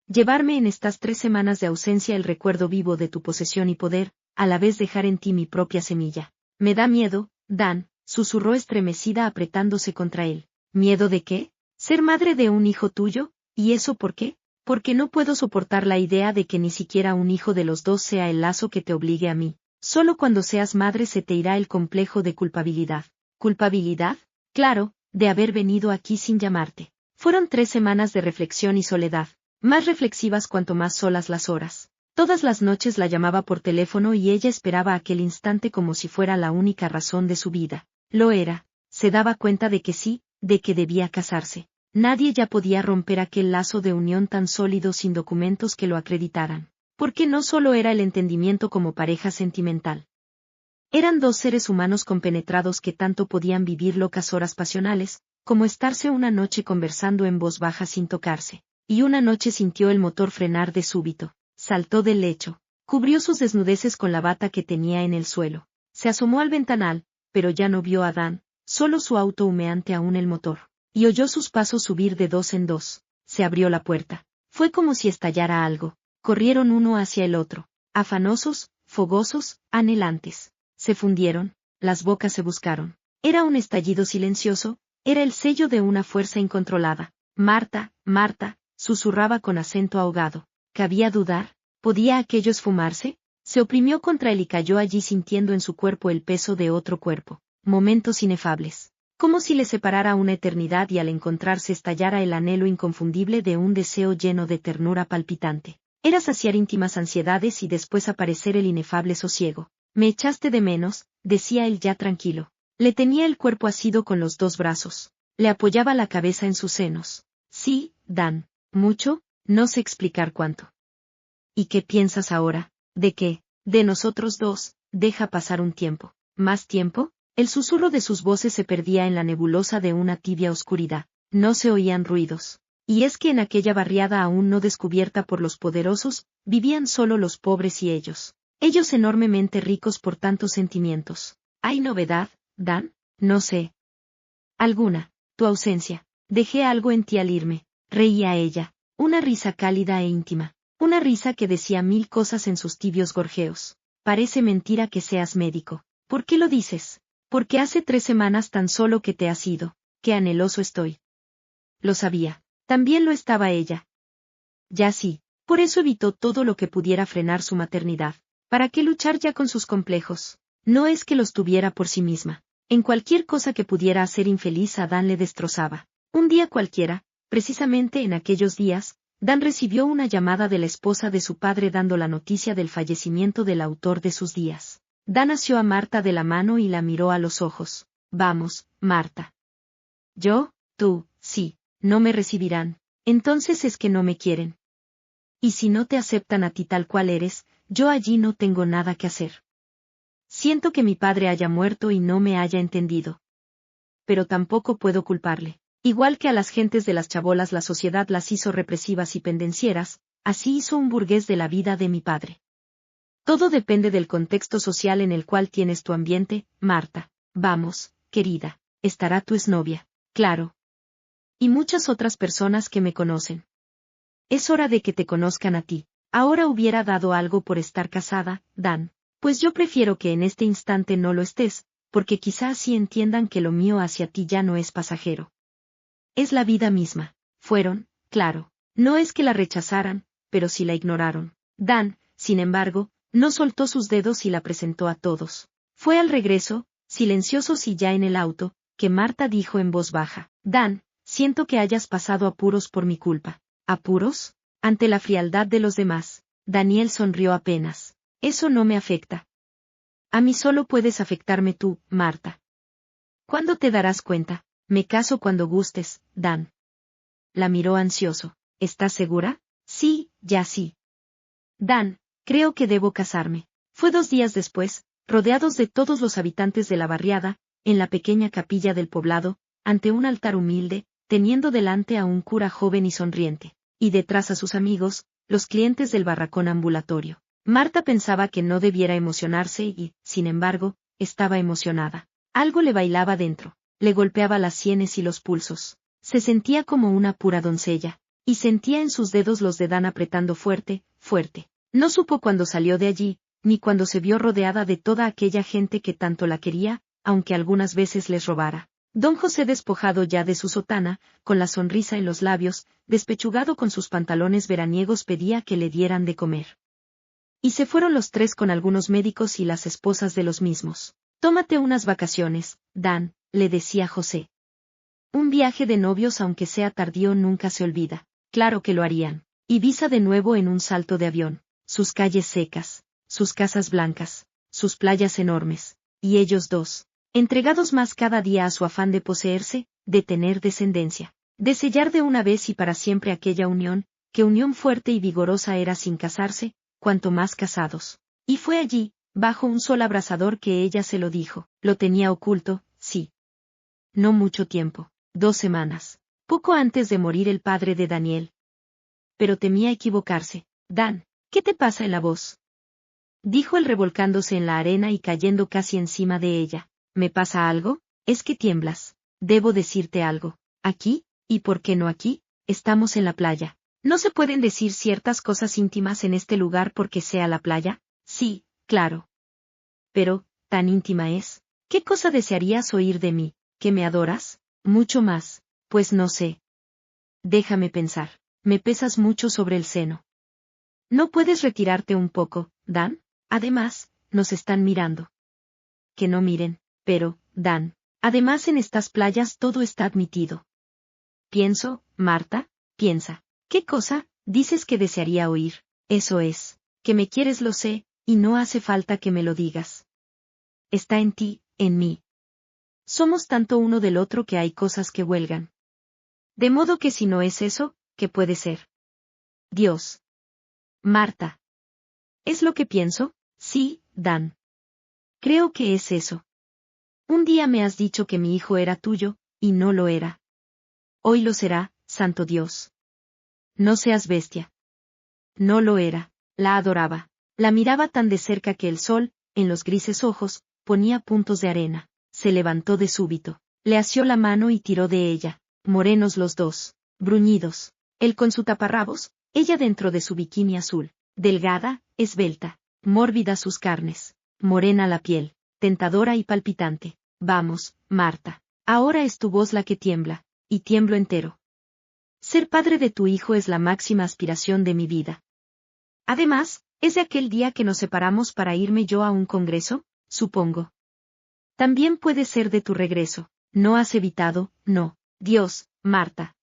Llevarme en estas 3 semanas de ausencia el recuerdo vivo de tu posesión y poder, a la vez dejar en ti mi propia semilla. Me da miedo, Dan, susurró estremecida apretándose contra él. ¿Miedo de qué? ¿Ser madre de un hijo tuyo? ¿Y eso por qué? Porque no puedo soportar la idea de que ni siquiera un hijo de los dos sea el lazo que te obligue a mí. Solo cuando seas madre se te irá el complejo de culpabilidad. ¿Culpabilidad? Claro, de haber venido aquí sin llamarte. Fueron 3 semanas de reflexión y soledad, más reflexivas cuanto más solas las horas. Todas las noches la llamaba por teléfono y ella esperaba aquel instante como si fuera la única razón de su vida. Lo era, se daba cuenta de que sí, de que debía casarse. Nadie ya podía romper aquel lazo de unión tan sólido sin documentos que lo acreditaran. Porque no solo era el entendimiento como pareja sentimental. Eran 2 seres humanos compenetrados que tanto podían vivir locas horas pasionales, como estarse una noche conversando en voz baja sin tocarse. Y una noche sintió el motor frenar de súbito. Saltó del lecho. Cubrió sus desnudeces con la bata que tenía en el suelo. Se asomó al ventanal, pero ya no vio a Dan, solo su auto humeante aún el motor. Y oyó sus pasos subir de 2 en 2. Se abrió la puerta. Fue como si estallara algo. Corrieron uno hacia el otro. Afanosos, fogosos, anhelantes. Se fundieron, las bocas se buscaron. Era un estallido silencioso, era el sello de una fuerza incontrolada. Marta, Marta, susurraba con acento ahogado. ¿Cabía dudar? ¿Podía aquello esfumarse? Se oprimió contra él y cayó allí sintiendo en su cuerpo el peso de otro cuerpo. Momentos inefables. Como si le separara una eternidad y al encontrarse estallara el anhelo inconfundible de un deseo lleno de ternura palpitante. Era saciar íntimas ansiedades y después aparecer el inefable sosiego. Me echaste de menos, decía él ya tranquilo. Le tenía el cuerpo asido con los 2 brazos. Le apoyaba la cabeza en sus senos. Sí, Dan. ¿Mucho? No sé explicar cuánto. ¿Y qué piensas ahora? ¿De qué? De nosotros dos. Deja pasar un tiempo. ¿Más tiempo? El susurro de sus voces se perdía en la nebulosa de una tibia oscuridad. No se oían ruidos. Y es que en aquella barriada aún no descubierta por los poderosos, vivían solo los pobres y ellos. Ellos enormemente ricos por tantos sentimientos. ¿Hay novedad, Dan? No sé. Alguna. Tu ausencia. Dejé algo en ti al irme. Reía ella. Una risa cálida e íntima. Una risa que decía mil cosas en sus tibios gorjeos. Parece mentira que seas médico. ¿Por qué lo dices? Porque hace 3 semanas tan solo que te has ido. Qué anheloso estoy. Lo sabía. También lo estaba ella. Ya sí. Por eso evitó todo lo que pudiera frenar su maternidad. ¿Para qué luchar ya con sus complejos? No es que los tuviera por sí misma. En cualquier cosa que pudiera hacer infeliz a Dan le destrozaba. Un día cualquiera, precisamente en aquellos días, Dan recibió una llamada de la esposa de su padre dando la noticia del fallecimiento del autor de sus días. Dan asió a Marta de la mano y la miró a los ojos. Vamos, Marta. Yo, tú, sí, no me recibirán. Entonces es que no me quieren. Y si no te aceptan a ti tal cual eres, yo allí no tengo nada que hacer. Siento que mi padre haya muerto y no me haya entendido. Pero tampoco puedo culparle. Igual que a las gentes de las chabolas la sociedad las hizo represivas y pendencieras, así hizo un burgués de la vida de mi padre. Todo depende del contexto social en el cual tienes tu ambiente, Marta. Vamos, querida, estará tu exnovia, claro. Y muchas otras personas que me conocen. Es hora de que te conozcan a ti. Ahora hubiera dado algo por estar casada, Dan. Pues yo prefiero que en este instante no lo estés, porque quizá así entiendan que lo mío hacia ti ya no es pasajero. Es la vida misma. Fueron, claro. No es que la rechazaran, pero sí la ignoraron. Dan, sin embargo, no soltó sus dedos y la presentó a todos. Fue al regreso, silenciosos y ya en el auto, que Marta dijo en voz baja. Dan, siento que hayas pasado apuros por mi culpa. ¿Apuros? Ante la frialdad de los demás, Daniel sonrió apenas. Eso no me afecta. A mí solo puedes afectarme tú, Marta. ¿Cuándo te darás cuenta? Me caso cuando gustes, Dan. La miró ansioso. ¿Estás segura? Sí, ya sí. Dan, creo que debo casarme. Fue 2 días después, rodeados de todos los habitantes de la barriada, en la pequeña capilla del poblado, ante un altar humilde, teniendo delante a un cura joven y sonriente, y detrás a sus amigos, los clientes del barracón ambulatorio. Marta pensaba que no debiera emocionarse y, sin embargo, estaba emocionada. Algo le bailaba dentro, le golpeaba las sienes y los pulsos. Se sentía como una pura doncella, y sentía en sus dedos los de Dan apretando fuerte, fuerte. No supo cuándo salió de allí, ni cuando se vio rodeada de toda aquella gente que tanto la quería, aunque algunas veces les robara. Don José despojado ya de su sotana, con la sonrisa en los labios, despechugado con sus pantalones veraniegos pedía que le dieran de comer. Y se fueron los 3 con algunos médicos y las esposas de los mismos. Tómate unas vacaciones, Dan, le decía José. Un viaje de novios aunque sea tardío nunca se olvida. Claro que lo harían. Ibiza de nuevo en un salto de avión, sus calles secas, sus casas blancas, sus playas enormes, y ellos 2, entregados más cada día a su afán de poseerse, de tener descendencia, de sellar de una vez y para siempre aquella unión, que unión fuerte y vigorosa era sin casarse, cuanto más casados. Y fue allí, bajo un sol abrasador que ella se lo dijo, lo tenía oculto, sí. No mucho tiempo, 2 semanas, poco antes de morir el padre de Daniel. Pero temía equivocarse. Dan, ¿qué te pasa en la voz? Dijo él revolcándose en la arena y cayendo casi encima de ella. ¿Me pasa algo? Es que tiemblas. Debo decirte algo. ¿Aquí? ¿Y por qué no aquí? Estamos en la playa. ¿No se pueden decir ciertas cosas íntimas en este lugar porque sea la playa? Sí, claro. Pero, tan íntima es. ¿Qué cosa desearías oír de mí? ¿Que me adoras? Mucho más. Pues no sé. Déjame pensar. Me pesas mucho sobre el seno. ¿No puedes retirarte un poco, Dan? Además, nos están mirando. Que no miren, pero, Dan, además en estas playas todo está admitido. Pienso, Marta, piensa. ¿Qué cosa? Dices que desearía oír. Eso es. Que me quieres lo sé, y no hace falta que me lo digas. Está en ti, en mí. Somos tanto uno del otro que hay cosas que huelgan. De modo que si no es eso, ¿qué puede ser? Dios. Marta. ¿Es lo que pienso? Sí, Dan. Creo que es eso. Un día me has dicho que mi hijo era tuyo, y no lo era. Hoy lo será, santo Dios. No seas bestia. No lo era, la adoraba. La miraba tan de cerca que el sol, en los grises ojos, ponía puntos de arena. Se levantó de súbito. Le asió la mano y tiró de ella. Morenos los dos. Bruñidos. Él con su taparrabos, ella dentro de su bikini azul. Delgada, esbelta. Mórbida sus carnes. Morena la piel. Tentadora y palpitante. Vamos, Marta. Ahora es tu voz la que tiembla. Y tiemblo entero. Ser padre de tu hijo es la máxima aspiración de mi vida. Además, es de aquel día que nos separamos para irme yo a un congreso, supongo. También puede ser de tu regreso. No has evitado, no. Dios, Marta.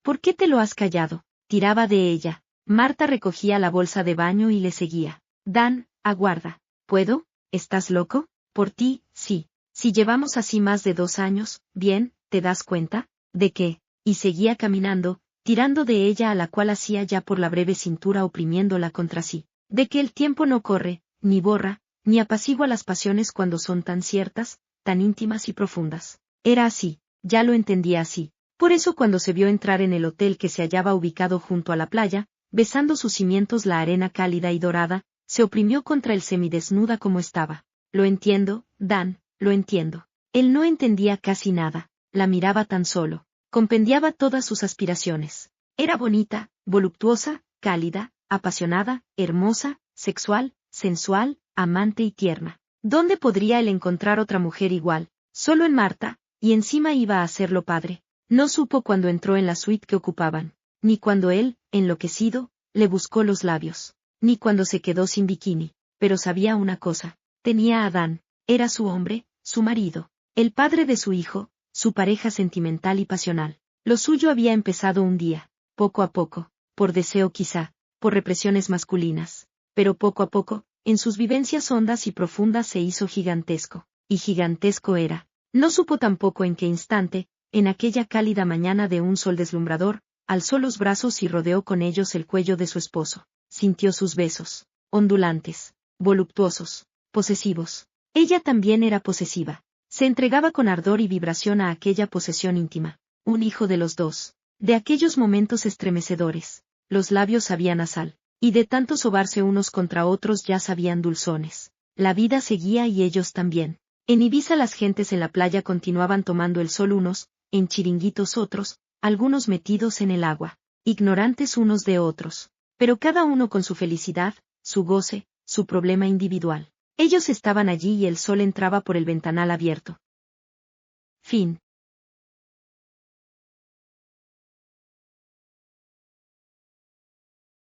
¿Por qué te lo has callado? Tiraba de ella. Marta recogía la bolsa de baño y le seguía. Dan, aguarda. ¿Puedo? ¿Estás loco? Por ti, sí. Si llevamos así más de 2 años, bien, ¿te das cuenta? ¿De qué? Y seguía caminando, tirando de ella a la cual hacía ya por la breve cintura oprimiéndola contra sí. De que el tiempo no corre, ni borra, ni apacigua las pasiones cuando son tan ciertas, tan íntimas y profundas. Era así, ya lo entendía así. Por eso cuando se vio entrar en el hotel que se hallaba ubicado junto a la playa, besando sus cimientos la arena cálida y dorada, se oprimió contra él semidesnuda como estaba. Lo entiendo, Dan, lo entiendo. Él no entendía casi nada, la miraba tan solo. Compendiaba todas sus aspiraciones. Era bonita, voluptuosa, cálida, apasionada, hermosa, sexual, sensual, amante y tierna. ¿Dónde podría él encontrar otra mujer igual? Solo en Marta, y encima iba a hacerlo padre. No supo cuando entró en la suite que ocupaban, ni cuando él, enloquecido, le buscó los labios, ni cuando se quedó sin bikini, pero sabía una cosa. Tenía a Dan, era su hombre, su marido, el padre de su hijo, su pareja sentimental y pasional. Lo suyo había empezado un día, poco a poco, por deseo quizá, por represiones masculinas, pero poco a poco, en sus vivencias hondas y profundas se hizo gigantesco, y gigantesco era. No supo tampoco en qué instante, en aquella cálida mañana de un sol deslumbrador, alzó los brazos y rodeó con ellos el cuello de su esposo. Sintió sus besos, ondulantes, voluptuosos, posesivos. Ella también era posesiva. Se entregaba con ardor y vibración a aquella posesión íntima. Un hijo de los dos. De aquellos momentos estremecedores. Los labios sabían a sal. Y de tanto sobarse unos contra otros ya sabían dulzones. La vida seguía y ellos también. En Ibiza las gentes en la playa continuaban tomando el sol unos, en chiringuitos otros, algunos metidos en el agua. Ignorantes unos de otros. Pero cada uno con su felicidad, su goce, su problema individual. Ellos estaban allí y el sol entraba por el ventanal abierto. Fin.